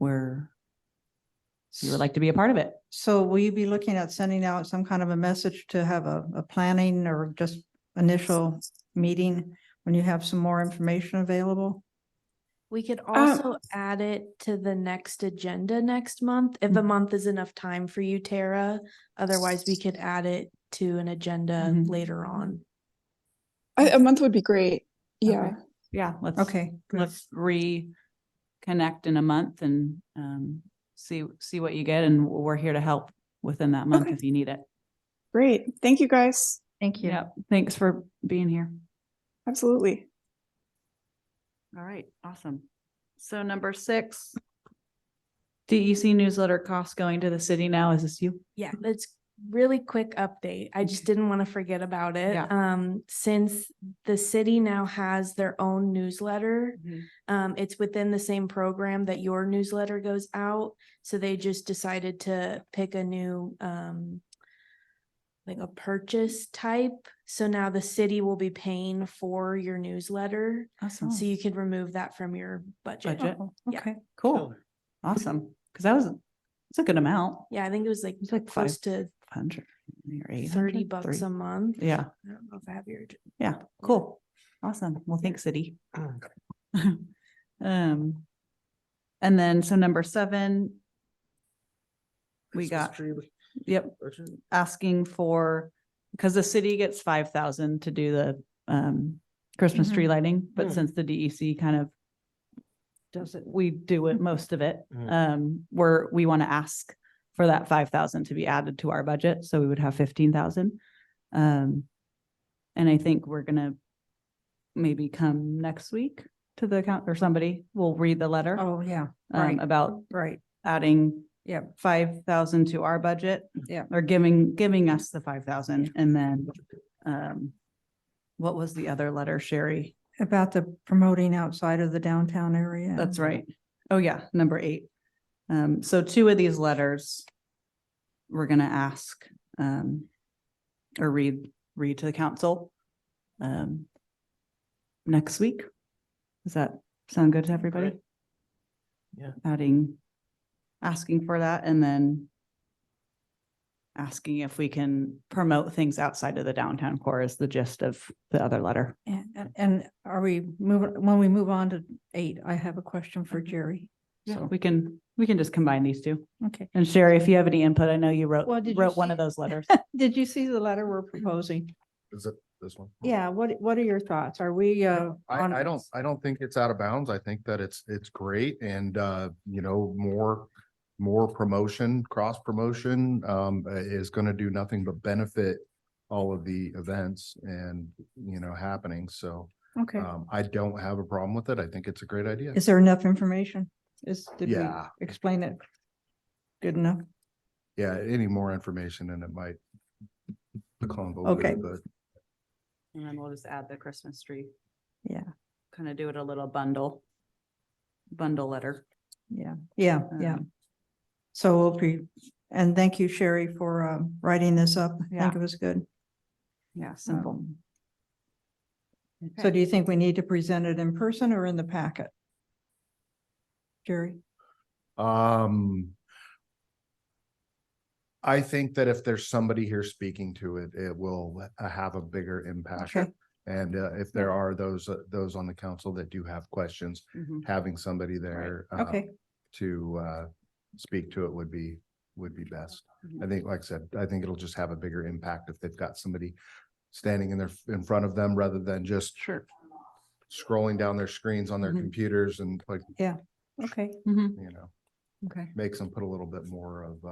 would like to be a part of it. So will you be looking at sending out some kind of a message to have a planning or just initial meeting when you have some more information available? We could also add it to the next agenda next month, if a month is enough time for you, Tara. Otherwise, we could add it to an agenda Mhm. later on. A month would be great. Yeah. Yeah, Okay, good. let's reconnect in a month and see what you get, and we're here to help within that month Okay. if you need it. Great. Thank you guys. Thank you. Yeah, thanks for being here. Absolutely. All right, awesome. So number 6, DEC newsletter costs going to the city now. Is this you? Yeah, that's really quick update. I just didn't want to forget about it. Yeah. Since the city now has their own newsletter, it's within the same program that your newsletter goes out. So they just decided to pick a new, like a purchase type. So now the city will be paying for your newsletter. Awesome. So you can remove that from your budget. Budget. Yeah. Okay. Cool. Awesome. Because it's a good amount. Yeah, I think it was like It's like close to 500 or 800. 30 bucks a month. Yeah. I don't know if I have your. Yeah. Cool. Awesome. Well, thanks, city. And then so number 7, we got, yep, asking for, because the city gets 5,000 to do the Christmas tree lighting, but since the DEC kind of does it, we do it, most of it. We want to ask for that 5,000 to be added to our budget, so we would have 15,000. And I think we're gonna maybe come next week to the account, or somebody will read the letter Oh, yeah, right, about right. adding Yeah. 5,000 to our budget. Yeah. Or giving us the 5,000, and then what was the other letter, Sherry? About the promoting outside of the downtown area. That's right. Oh, yeah, number 8. So 2 of these letters we're gonna ask or read to the council next week. Does that sound good to everybody? Yeah. Asking for that, and then asking if we can promote things outside of the downtown core is the gist of the other letter. And are we moving, when we move on to 8, I have a question for Jerry. Yeah, So, we can just combine these 2. okay. And Sherry, if you have any input, I know you wrote Well, did you one see- of those letters. Did you see the letter we're proposing? Is it this one? Yeah, what are your thoughts? Are we, on? I don't think it's out of bounds. I think that it's great and, more promotion, cross promotion, is gonna do nothing but benefit all of the events and, happening. So, Okay. I don't have a problem with it. I think it's a great idea. Is there enough information? Did we Yeah. explain it good enough? Yeah, any more information and it might convolute Okay. it, but And then we'll just add the Christmas tree. Yeah. Kind of do it a little bundle letter. Yeah, yeah, yeah. Um, So and thank you, Sherry, for writing this up. I Yeah. think it was good. Yeah, simple. So do you think we need to present it in person or in the packet? Jerry? I think that if there's somebody here speaking to it, it will have a bigger impact. Okay. And if there are those on the council that do have questions, Mhm. having somebody there Okay, to speak to it would be best. I think, like I said, I think it'll just have a bigger impact if they've got somebody standing in front of them rather than just Sure. scrolling down their screens on their Mhm. computers and like, okay, Mhm. Okay. makes them put a little bit more of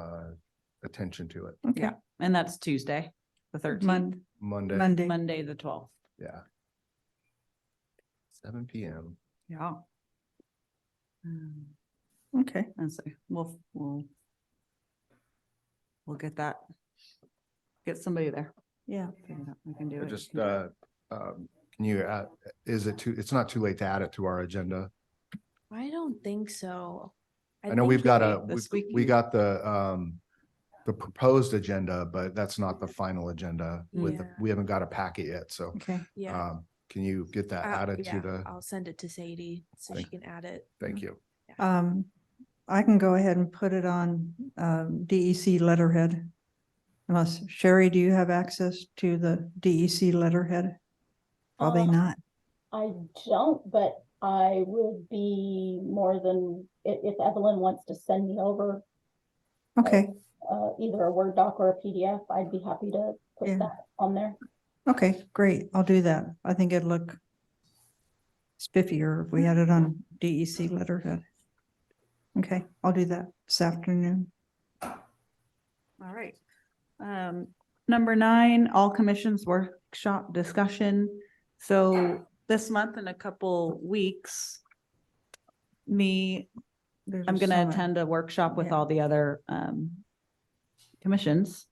attention to it. okay. Yeah. And that's Tuesday, the 13th, Monday, Monday. Monday, the 12th. yeah. 7 PM. Yeah. Okay, And so we'll get somebody there. yeah. We can do it. Just, can you, it's not too late to add it to our agenda. I don't think so. I know we've got this week. we got the proposed agenda, but that's not the final agenda Yeah. we haven't got a packet yet. So, Okay, Yeah. can you get that added to the, I'll send it to Sadie so she can add it. thank you. I can go ahead and put it on DEC letterhead. Unless, Sherry, do you have access to the DEC letterhead? Probably not. I don't, but I would be more than, if Evelyn wants to send me over Okay, either a Word doc or a PDF, I'd be happy to put Yeah. that on there. okay, great. I'll do that. I think it'd look spiffier if we had it on DEC letterhead. Okay, I'll do that this afternoon. All right. Number 9, all commissions workshop discussion. So this month in a couple weeks, I'm gonna attend a workshop with Yeah. all the other commissions.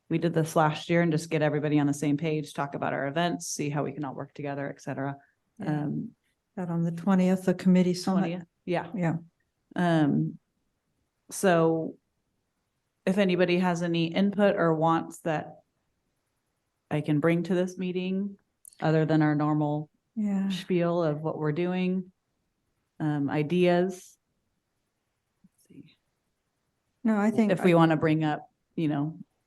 We did this last year and just get everybody on the same page, talk about our events, see how we can all work together, et cetera. Yeah. That on the 20th, the committee summit. 20th, yeah. Yeah, So if anybody has any input or wants that I can bring to this meeting, other than our normal yeah. spiel of what we're doing, ideas. Let's see. No, I think. If we want to bring up,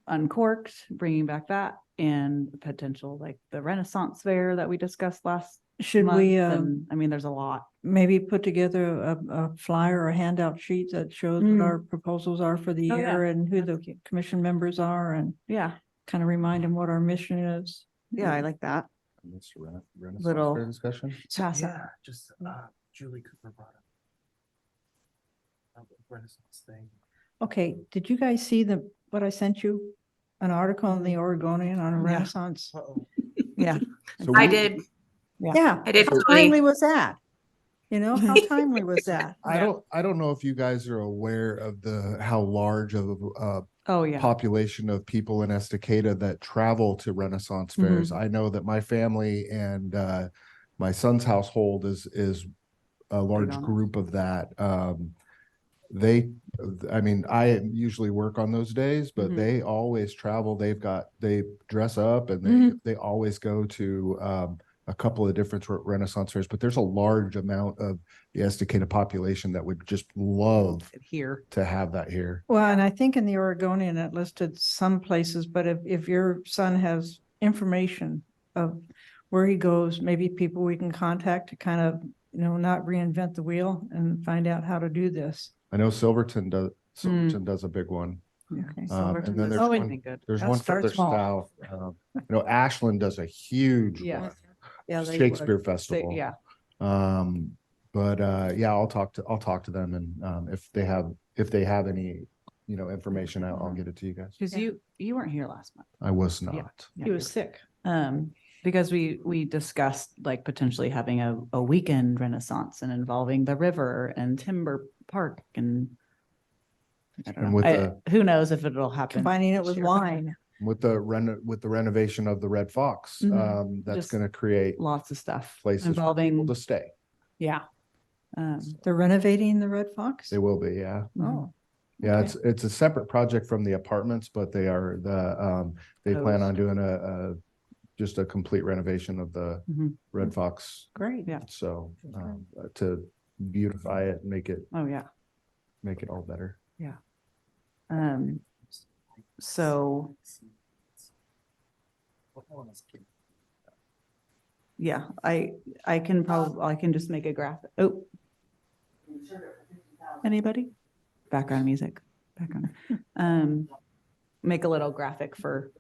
Uncorked, bringing back that, and potential like the Renaissance Fair that we discussed last Should month. we, And I mean, there's a lot. maybe put together a flyer or a handout sheet that shows what our proposals are for the Oh, yeah. year and who the commission members are and Yeah, kind of remind them what our mission is. yeah, I like that. Mr. Renaissance Little- Fair discussion. Pass it. Yeah, just Julie Cooper brought up the Renaissance thing. Okay, did you guys see what I sent you? An article in the Oregonian on Yeah. Renaissance? Uh-oh. Yeah. So I we- did. Yeah. I did How totally. timely was that? How timely was that? I don't know if you guys are aware of how large of a Oh, yeah. population of people in Estacada that travel to Renaissance fairs. I know that my family and my son's household is a large on it. group of that. I usually work on those days, but Mhm. they always travel. They dress up and they always go to a couple of different Renaissance fairs, but there's a large amount of the Estacada population that would just love Here. to have that here. Well, and I think in the Oregonian it listed some places, but if your son has information of where he goes, maybe people we can contact to kind of, not reinvent the wheel and find out how to do this. I know Silverton does a big one. Okay. And then there's Oh, one, it'd be good. there's Gotta one start further small. south. Ashland does a huge Yeah. one, Yeah, they would. Shakespeare Say- Festival. Yeah. I'll talk to them and if they have any, information, I'll get it to you guys. Because you weren't here last month. I was Yeah. not. He was sick. Because we discussed like potentially having a weekend Renaissance and involving the river and Timber Park and I don't And know. with Who knows if it'll happen. Combining it with Sure. wine. With the renovation of the Red Fox, Mhm. that's Just going to create Lots of stuff places for involving, people to stay. yeah. They're renovating the Red Fox? They will be, yeah. Oh. Yeah, Okay. it's a separate project from the apartments, but they plan on doing just a complete renovation of the Mhm. Red Fox. Great. Yeah. So, to beautify it, make it Oh, yeah. all better. So, yeah, I can just make a graphic. Oh. Anybody? Background music, make a little graphic for,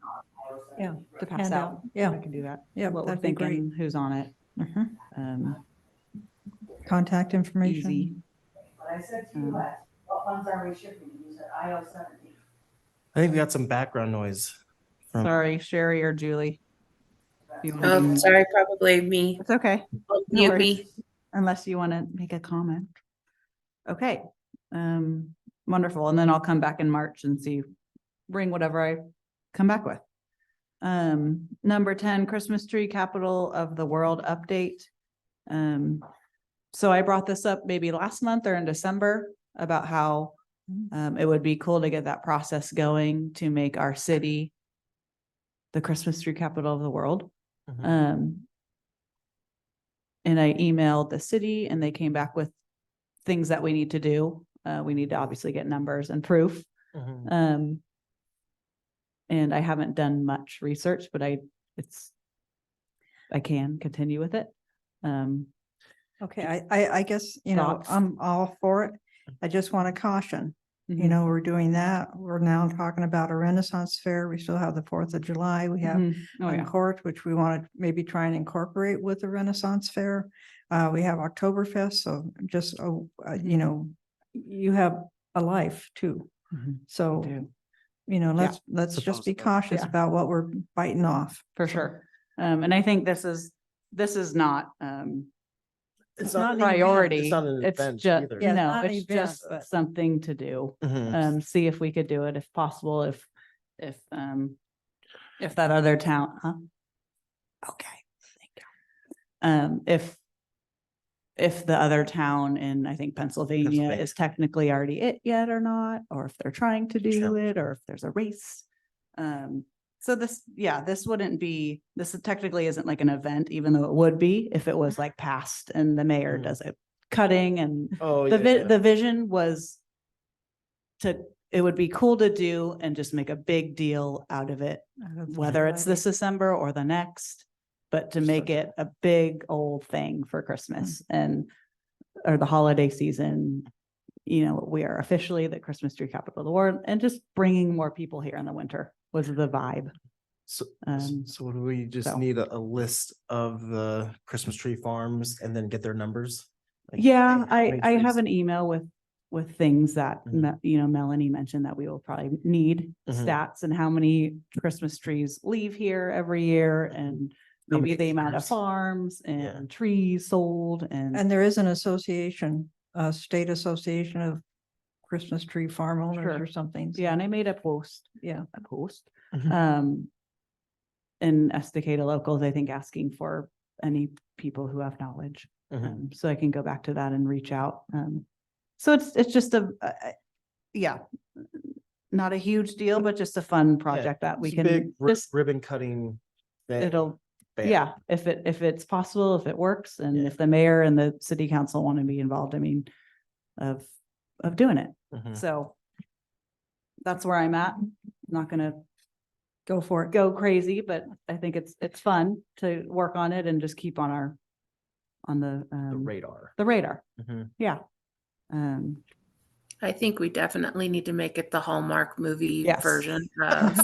Yeah. to pass Handout. out. Yeah. I can do that. Yeah, What we're that'd be great. thinking, who's on it. Mhm. Contact information. Easy. I think we got some background noise. From Sorry, Sherry or Julie. You wanna Oh, do- sorry, probably me. It's okay. Oh, No mute worries. me. Unless you want to make a comment. Okay, wonderful. And then I'll come back in March and bring whatever I come back with. Number 10, Christmas tree capital of the world update. So I brought this up maybe last month or in December about how it would be cool to get that process going to make our city the Christmas tree capital of the world. Mhm. And I emailed the city and they came back with things that we need to do. We need to obviously get numbers and proof. Mhm. And I haven't done much research, but I can continue with it. Okay, I guess, you know, Thoughts? I'm all for it. I just want to caution, you know, we're doing that. We're now talking about a Renaissance Fair. We still have the 4th of July. We have Mhm. Oh, yeah. court, which we want to maybe try and incorporate with the Renaissance Fair. We have Oktoberfest, so just, you know, you have a life too. Mhm. So, do. you know, let's just be Supposedly. cautious Yeah. about what we're biting off. For So, sure. And I think this is not, It's not an event. priority. It's not an It's event just, either. Yeah, it's no, not an it's event, just but- something to do. Mhm. See if we could do it if possible, if that other town, huh? Okay. Thank you. If the other town in, I think Pennsylvania Pennsylvania. is technically already it yet or not, or if they're trying to do Sure. it, or if there's a race. So this, yeah, this wouldn't be, this technically isn't like an event, even though it would be if it was like passed and the mayor Mhm. does it cutting and Oh, the vision was it would be cool to do and just make a big deal out of it, whether it's this December or the next, but to make it a big old thing for Christmas and, or the holiday season. You know, we are officially the Christmas tree capital of the world, and just bringing more people here in the winter was the vibe. So, Um, so do we just so. need a list of the Christmas tree farms and then get their numbers? Like, Yeah, how many I have trees? an email with things that, Mhm. you know, Melanie mentioned that we will probably need Mhm. stats and how many Christmas trees leave here every year, and How maybe many the amount of acres? farms Yeah. and trees sold And there is an association, a state association of Christmas tree farm owners Sure. or something. yeah, and I made a post. Yeah. A post. Mhm. In Estacada locals, I think asking for any people who have knowledge. Mhm. So I can go back to that and reach out. So it's just yeah, not a huge deal, but just a fun project that we It's a can big just, ribbon cutting. thing. it'll, Bam. yeah, if it's possible, if it works, and Yeah. if the mayor and the city council want to be involved, I mean, of doing it. Mhm. So that's where I'm at. Not gonna Go for it. go crazy, but I think it's fun to work on it and just keep on The radar. the radar. Mhm. Yeah. I think we definitely need to make it the Hallmark movie Yes. version of.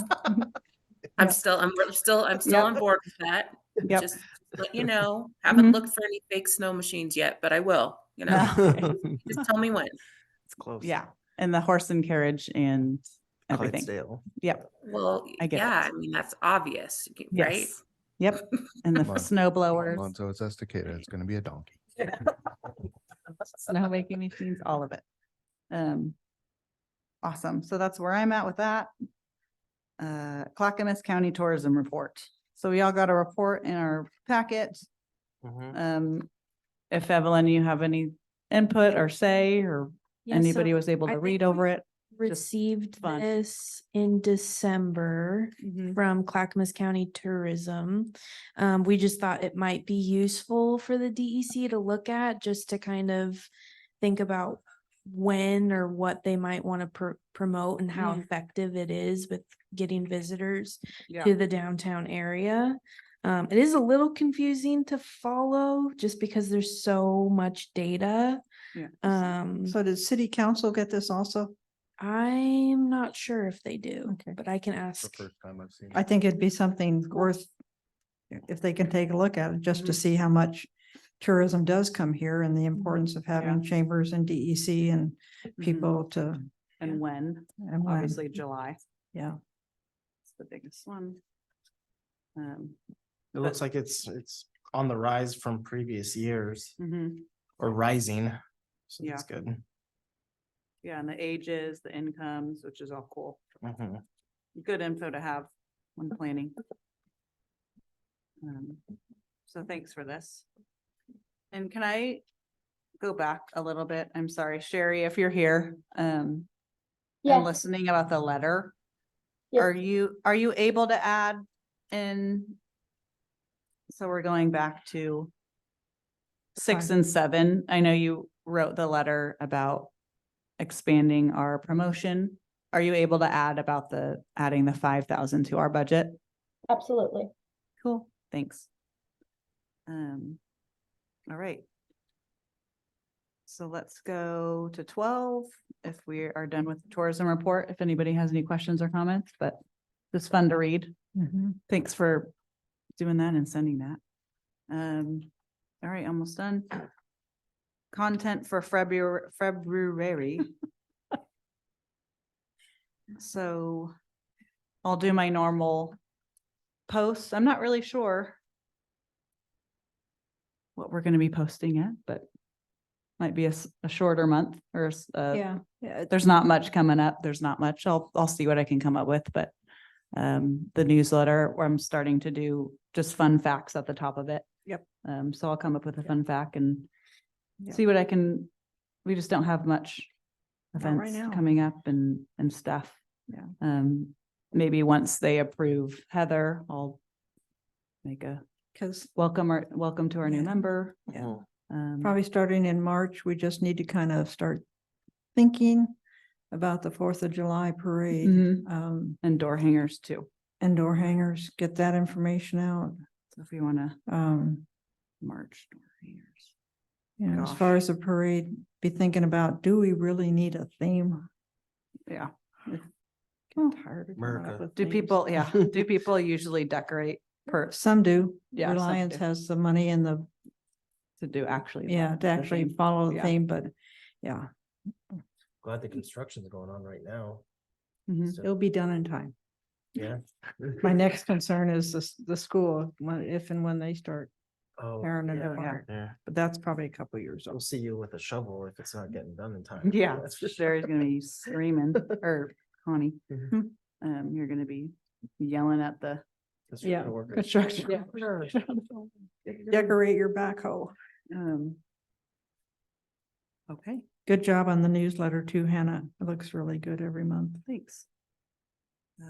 I'm still Yep. on board with that. Yep. Just let you know, haven't Mhm. looked for any fake snow machines yet, but I will, you know, just tell me when. It's close. Yeah, and the horse and carriage and everything. Clydesdale. Yep. Well, I get yeah, it. I mean, that's obvious, right? Yes. Yep. And the Come on. snow blowers, Alonzo, it's Estacada. It's gonna be a donkey. snow making machines, all of it. Awesome. So that's where I'm at with that. Clackamas County Tourism Report. So we all got a report in our packet. Mhm. If Evelyn, you have any input or say, or Yeah, anybody so was able I to think read we over it. Received fun. this in December from Clackamas County Tourism. We just thought it might be useful for the DEC to look at, just to kind of think about when or what they might want to promote and how effective it is with getting visitors Yeah. to the downtown area. It is a little confusing to follow just because there's so much data. Yeah. So did city council get this also? I'm not sure if they do, Okay. but I can The ask. first time I've seen I it. think it'd be something worth, if they can take a look at it, just to see how much tourism does come here and the importance of having chambers and DEC and people to, And when, and when. obviously July, Yeah. it's the biggest one. It looks like it's on the rise from previous years Mhm. or rising. So Yeah. that's good. Yeah, and the ages, the incomes, which is all cool. Mhm. Good info to have when planning. So thanks for this. And can I go back a little bit? I'm sorry, Sherry, if you're here, and Yes, listening about the letter. Yes. Are you able to add in? So we're going back to 6 and 7. I know you wrote the letter about expanding our promotion. Are you able to add about adding the 5,000 to our budget? absolutely. Cool, thanks. All right. So let's go to 12 if we are done with the tourism report, if anybody has any questions or comments, but it's fun to read. Thanks for doing that and sending that. All right, almost done. Content for February. So I'll do my normal posts. I'm not really sure what we're going to be posting yet, but might be a shorter month or Yeah. there's not much coming up. There's not much. I'll see what I can come up with, but the newsletter where I'm starting to do just fun facts at the top of it. Yep. So I'll come up with a fun fact and Yep. see what I can. We just don't have much Not right events now. coming up and stuff. Yeah. Maybe once they approve Heather, I'll make a Because welcome to our new Yeah. member. Yeah. Um, probably starting in March, we just need to kind of start thinking about the 4th of July parade. Mhm. And door hangers too. And door hangers, get that information out. So if you want to March door hangers. You know, as Gosh. far as the parade, be thinking about, do we really need a theme? Yeah. Get tired of coming up America. with Do themes. people, yeah, do people usually decorate Some do. Yeah, some Reliance do. has the money and the, to do actually? yeah, to the actually theme? follow the Yeah. theme, but yeah, Glad the construction's going on right now. Mhm. So, it'll be done in time. yeah. My next concern is the school, if and when they start Oh, tearing it yeah, apart. yeah. But that's probably a couple years I'll old. see you with a shovel if it's not getting done in time. Yeah, That's for Sherry's sure. gonna be screaming, or Connie. Mhm. You're gonna be yelling at the Construction Yeah. worker. construction. Decorate your backhoe. Um, Okay, Good job on the newsletter too, Hannah. It looks really good every month. thanks. All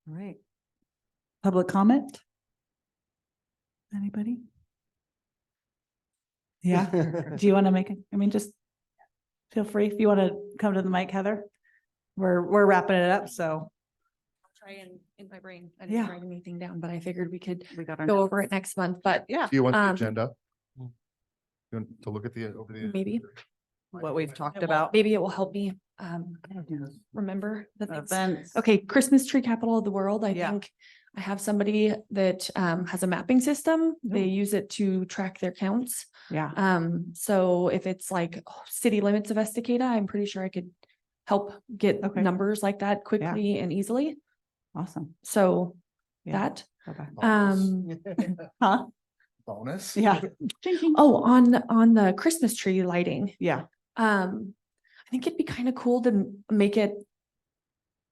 right. Public comment? Anybody? Yeah, do you want to make it? I mean, just feel free if you want to come to the mic, Heather. We're wrapping it up, so Try and in my brain. I Yeah. didn't write anything down, but I figured we could we got our. go over it next month, but Yeah, Do you want the Um, agenda? You want to look at the, over the? maybe, what we've talked about. maybe it will help me remember the things. Events. Okay, Christmas tree capital of the world. I Yeah. think I have somebody that has a mapping system. They Oh. use it to track their counts. Yeah, So if it's like city limits of Estacada, I'm pretty sure I could help get Okay. numbers like that quickly and easily. awesome. So Yeah. that, Okay. Bonus. Huh? Bonus. Yeah. oh, on the Christmas tree lighting. Yeah, I think it'd be kind of cool to make it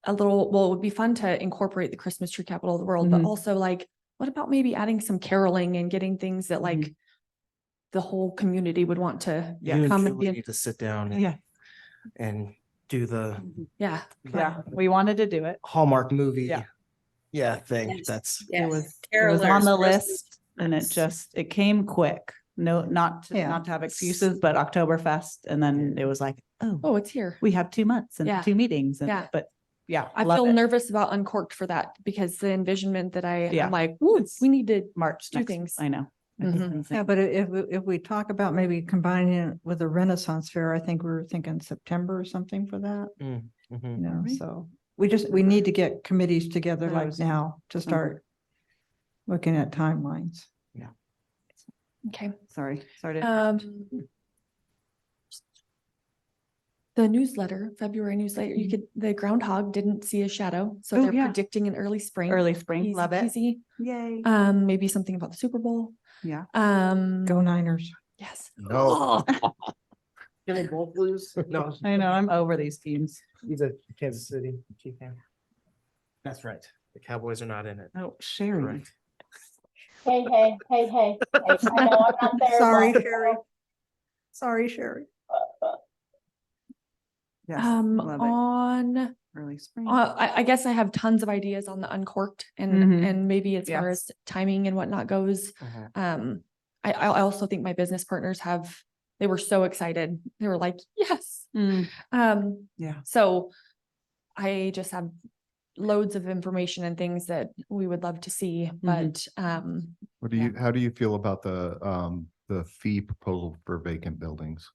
a little, well, it would be fun to incorporate the Christmas tree capital of the world, but Mhm. also like, what about maybe adding some caroling and getting things that like the whole community would want to You and come and Julie be, need to sit down yeah, and do the yeah. yeah. We wanted to do it. Hallmark movie. Yeah. Yeah, thing. Yes. That's It was on the list and it came quick. No, not Yeah. to have excuses, but Oktoberfest. And then it was like, oh, Oh, it's here. we have 2 months and Yeah. 2 meetings. And, Yeah. but yeah, I love feel it. nervous about Uncorked for that because the envisionment that Yeah. I'm like, ooh, we need to, March do next, things. I know. Mhm. Yeah, but if we talk about maybe combining it with the Renaissance Fair, I think we were thinking September or something for that, Mhm. you know, Right. so. We need to get committees together That like was- now to start looking at timelines. okay. Sorry to. The newsletter, February newsletter, you could, the groundhog didn't see a shadow, so Oh, they're yeah. predicting an early spring. Early spring, Easy love it. peasy. Yay. Maybe something about the Super Bowl. Yeah. Go Niners. Yes. No. Can they both lose? No. I know, I'm over these teams. He's a Kansas City Chief fan. That's right. The Cowboys are not in it. Oh, Sherry. Correct. Hey, hey, hey, hey, hey, I know I'm not there. Sorry, but- Sherry. Sorry, Sherry. Yes, love it. On, Early spring. I guess I have tons of ideas on the Uncorked Mhm. and maybe as far Yeah. as timing and whatnot goes. I also think my business partners they were so excited. They were like, yes. Mm, yeah. So I just have loads of information and things that we would love to see, but, What do you, how do you feel about the the fee proposal for vacant buildings?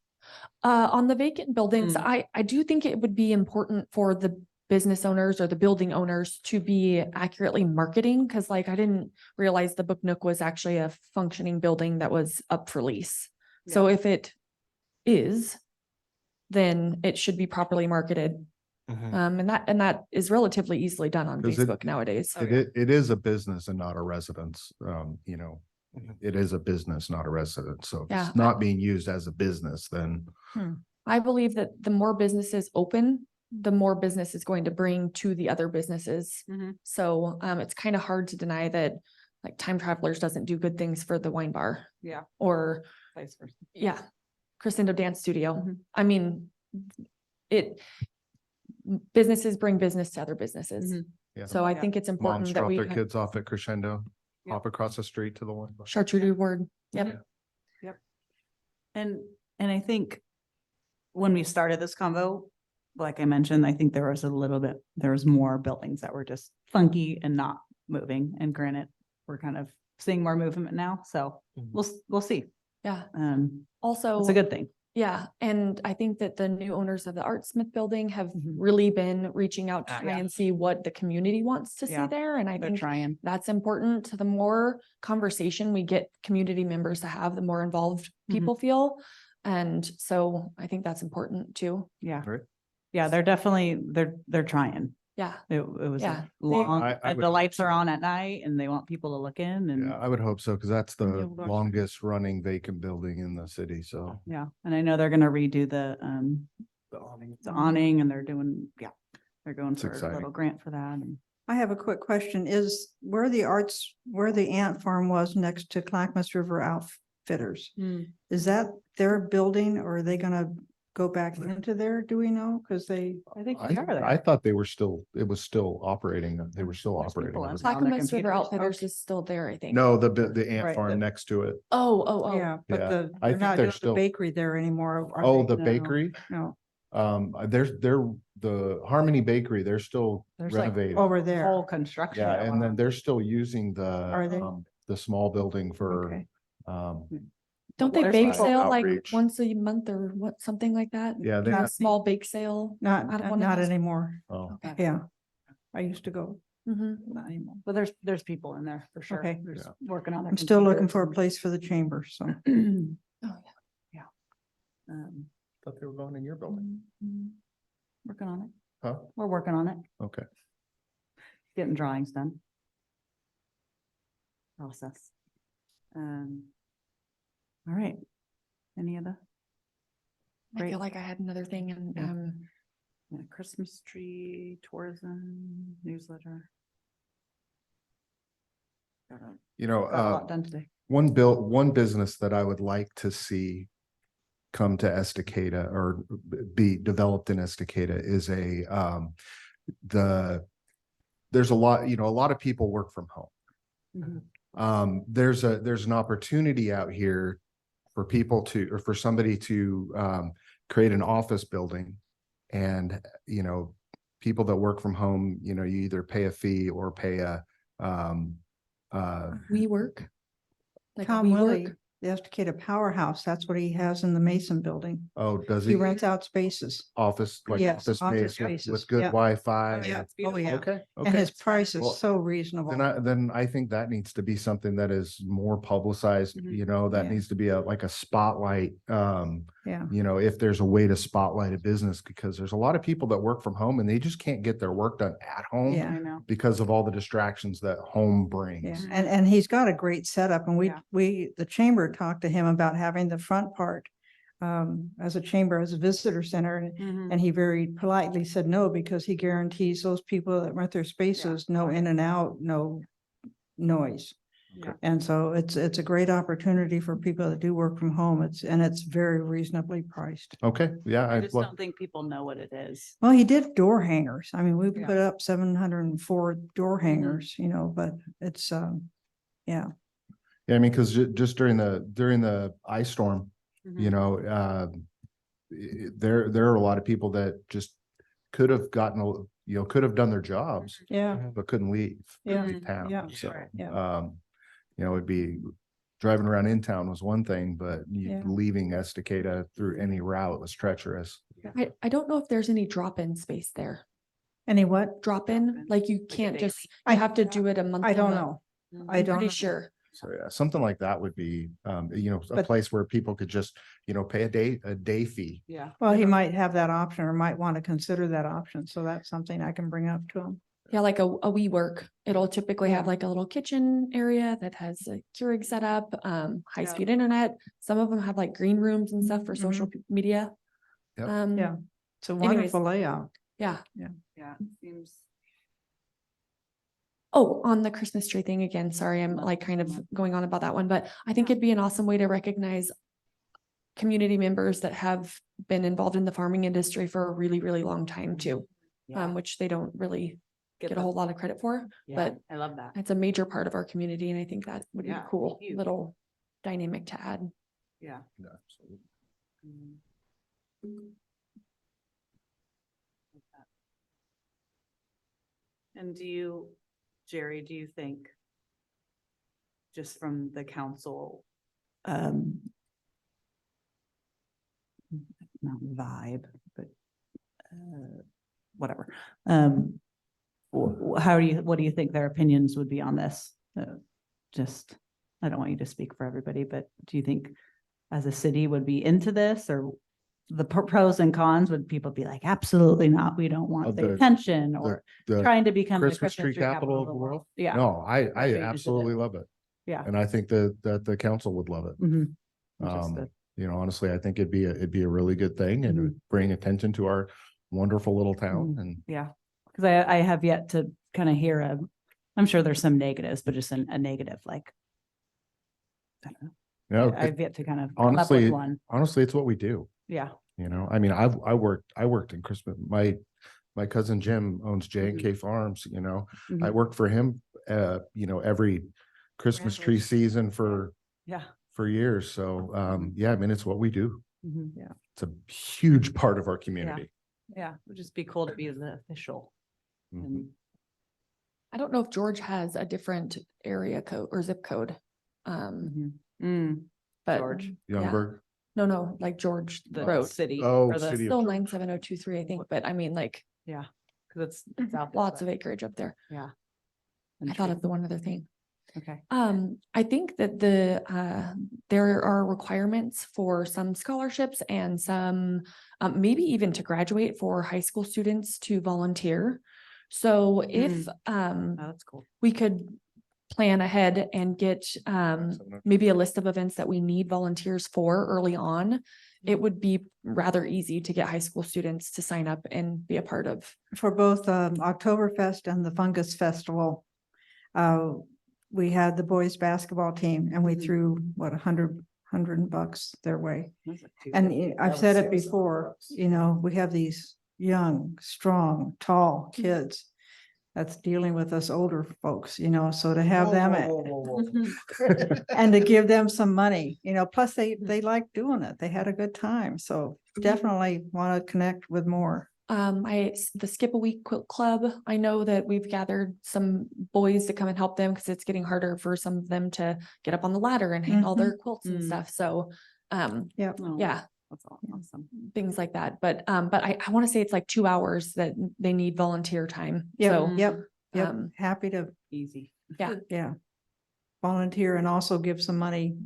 On the vacant buildings, Mm. I do think it would be important for the business owners or the building owners to be accurately marketing, because like I didn't realize the Book Nook was actually a functioning building that was up for lease. So if it is, then it should be properly marketed. Mhm. And that is relatively easily done on 'Cause it- Facebook nowadays. It is a business and not a residence, Mhm. it is a business, not a residence. So if Yeah. it's not being used as a business, then I believe that the more businesses open, the more business is going to bring to the other businesses. Mhm. So it's kind of hard to deny that like Time Travelers doesn't do good things for the wine bar. Yeah. Or, Vice versa. yeah, Crescendo Dance Studio. Mhm. I mean, businesses bring business to other businesses. Mhm. Yeah. So I Yeah. think it's moms important that drop we their have kids off at Crescendo, Yep. hop across the street to the one. charcuterie board. Yep. And I think when we started this convo, like I mentioned, I think there was more buildings that were just funky and not moving. And granted, we're kind of seeing more movement now, so Mhm. we'll see. Yeah. It's Also, a good thing. yeah, and I think that the new owners of the Art Smith building have Mhm. really been reaching out to Ah, try yeah. and see what the community wants to see Yeah, there. And I They're think trying. that's important. The more conversation we get community members to have, the more involved Mhm. people feel. And so I think that's important too. Yeah. Right. Yeah, they're definitely, they're trying. Yeah. It was Yeah, a long, I would the hope lights are so. on at night and they want people to look in and. Yeah, I would hope so, because that's the Yeah, we'll- longest running vacant building in the city, so. Yeah, and I know they're gonna redo the awning. awning and they're doing, they're going It's for a exciting. little grant for that and. I have a quick question. Is where the ant farm was next to Clackamas River Outfitters? Is that their building or are they gonna go back into there? Do we know? Cause I think I they are there. I thought it was still operating. They were still There's operating. people over in there. on their Clackamas River computers. Outfitters is still there, I think. No, the ant Right, farm next to it. Oh. yeah, but Yeah, the, I they're think not they're doing still- the bakery there anymore. are Oh, they? the No. bakery? No, They're the Harmony Bakery, they're still There's like renovating. over there. Whole construction. Yeah, going and then on. they're still using Are they? the small building for, Okay. Don't they There's bake people sale like outreach. once a month or what, something like that? Yeah, they- Do a small bake sale. I don't wanna Not just- anymore. oh, Okay. Yeah. I used to go. Mhm. Not anymore. But there's people in there for sure. Okay. There's Yeah. working on their. I'm still looking computers for a place for the chamber, so. and- Oh, thought they were going in your building. Working on it. Huh? We're working on it, Okay. getting drawings done. Process. All right. Any other? I Great. feel like I had another thing and, Yeah, Christmas tree, tourism, newsletter. Got a lot done today. One business that I would like to see come to Estacada or be developed in Estacada is there's a lot of people work from home. Mhm. There's an opportunity out here for people or for somebody to create an office building. And, people that work from home, you either pay a fee or pay we work. Like Tom we Willie, work. the Estacada Powerhouse, that's what he has in the Mason building. does He he rents out spaces. office, like Yes, office office space spaces, with good yeah. Wi-Fi? Yeah. Oh, yeah. Okay. And his Okay. price Well, is so reasonable. Then I think that needs to be something that is more publicized, Mhm. that Yeah. needs to be like a spotlight. Yeah. If there's a way to spotlight a business, because there's a lot of people that work from home and they just can't get their work done at home Yeah. I know. because of all the distractions that home Yeah, brings. and he's got a great setup and Yeah. the chamber talked to him about having the front part as a chamber, as a visitor center. And he very politely said no, because he guarantees those people that rent their spaces, no in and out, no noise. Yeah. And so it's a great opportunity for people that do work from home. It's very reasonably priced. Okay, yeah. I just don't think people know what it is. Well, he did door hangers. I mean, we Yeah. put up 704 door hangers, but it's, yeah. Yeah, I mean, because just during the ice storm, Mhm. there are a lot of people that just could have could have done their jobs, Yeah, but couldn't leave. Yeah. leave town. Yeah. So, Yeah. it'd be driving around in town was one thing, but Yeah. leaving Estacada through any route was treacherous. I don't know if there's any drop-in space there. Any what? Drop-in, like you a can't day just, I- you have to do it a month. I to don't month. know. Mm-hmm. I I'm don't pretty know. sure. So yeah, something like that would be, a But- place where people could just, pay a day fee. Yeah. Well, he might have that option or might want to consider that option. So that's something I can bring up to him. Yeah, like a WeWork. It'll typically have Yeah. like a little kitchen area that has a Keurig set up, high-speed Yeah. internet. Some of them have like green rooms and stuff for Mhm. social media. Yep. Yeah. It's a Anyways. wonderful layout. Yeah. Yeah. Seems. Oh, on the Christmas tree thing again, sorry, I'm like kind of going on about that one, but I think it'd be an awesome way to recognize community members that have been involved in the farming industry for a really, really long time too, which they don't really get a whole lot of credit for, but I love that. it's a major part of our community, and I think that would be Yeah, cool, huge. little dynamic to add. Yeah. Yeah, absolutely. And Jerry, do you think, just from the council, not vibe, but whatever, what do you think their opinions would be on this? Just, I don't want you to speak for everybody, but do you think as a city would be into this, or the pros and cons? Would people be like, absolutely not, we don't want Of the the- attention, or The trying to become the Christmas tree capital of the world? Yeah. No, I changes it. absolutely love it. Yeah. And I think that the council would love it. Mhm. Which is Um, good. Honestly, I think it'd be a really good thing and it would bring attention to our wonderful little town Mhm. and Yeah, because I have yet to kind of hear I'm sure there's some negatives, but just a negative, like, I don't know. I've yet to kind of come up with honestly, one. honestly, it's what we do. Yeah. I mean, I worked in Christmas. My cousin Jim owns J&K Farms, I Mhm. worked for him, every Christmas tree season for Yeah. years. So, yeah, I mean, it's what we do. Mhm. It's a huge part of our community. Yeah, it would just be cool to be the official. Mhm. And I don't know if George has a different area code or zip code. But George, yeah. Youngberg. No, like George the Road. city. Oh, or the- city of Still George. 97023, I think, but I mean, like, Yeah, because it's out there, lots but- of acreage up there. Yeah. I thought of the one other thing. Okay. I think that there are requirements for some scholarships and some, maybe even to graduate for high school students to volunteer. So if, Oh, that's cool. we could plan ahead and get, maybe a list of events that we need volunteers for early on, it would be rather easy to get high school students to sign up and be a part of. For both Oktoberfest and the Fungus Festival, we had the boys basketball team and we Mhm. threw, what, $100 their way. That's like two And fifty. I've said it before, we have these young, strong, tall kids that's dealing with us older folks, so to have them and to give them some money, plus they like doing it. They had a good time. So definitely want to connect with more. The Skip a Week Quilt Club, I know that we've gathered some boys to come and help them because it's getting harder for some of them to get up on the ladder and hang all their quilts and Mm. stuff. So, Oh, yeah, That's awesome. things like that. But I want to say it's like 2 hours that they need volunteer time. So, Yep. um, Happy to, Easy. yeah. Volunteer and also give some money,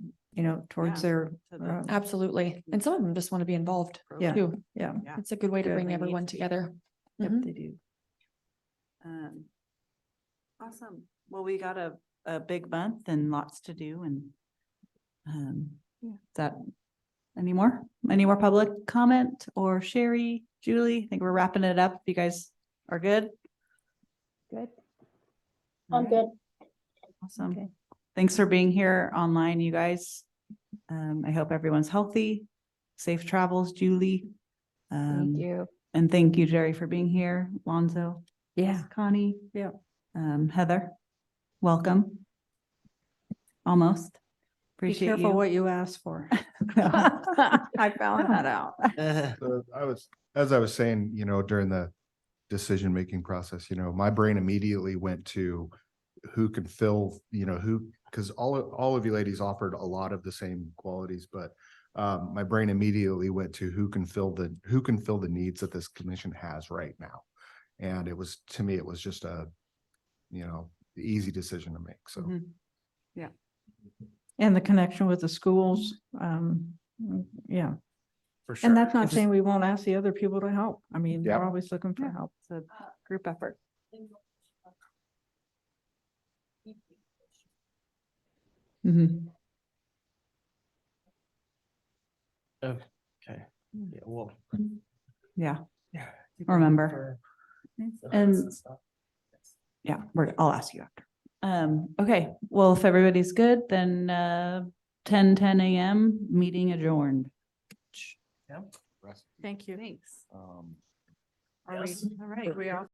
towards Yeah, their, to the- absolutely. And some of them just want to be involved Yeah. too. yeah, Yeah. It's a good way to Good. bring They need everyone to be. together. yep, Mhm. they do. Awesome. Well, we got a big month and lots to do and is that any more public comment, or Sherry, Julie? I think we're wrapping it up. You guys are good? Good. All I'm right. good. Awesome. Thanks for being here online, you guys. I hope everyone's healthy. Safe travels, Julie. Thank you. And thank you, Jerry, for being here. Lonzo, Yeah. Connie. Yeah. Heather, welcome. Almost. Be Appreciate careful you. what you ask for. I found that out. So as I was saying, during the decision-making process, my brain immediately went to who can fill, because all of you ladies offered a lot of the same qualities, but my brain immediately went to who can fill the needs that this commission has right now. And to me, it was just a, easy decision to make. So. Mhm. And the connection with the schools, yeah. For sure. And that's not just- saying we won't ask the other people to help. I mean, Yeah. we're always looking for Yeah. help. It's a group effort. Mhm. Okay. Yeah, well. Yeah, Yeah. Remember. And yeah, I'll ask you after. Okay, well, if everybody's good, then 10 a.m. meeting adjourned. Yeah. thank you. Thanks. Are we, all right, we all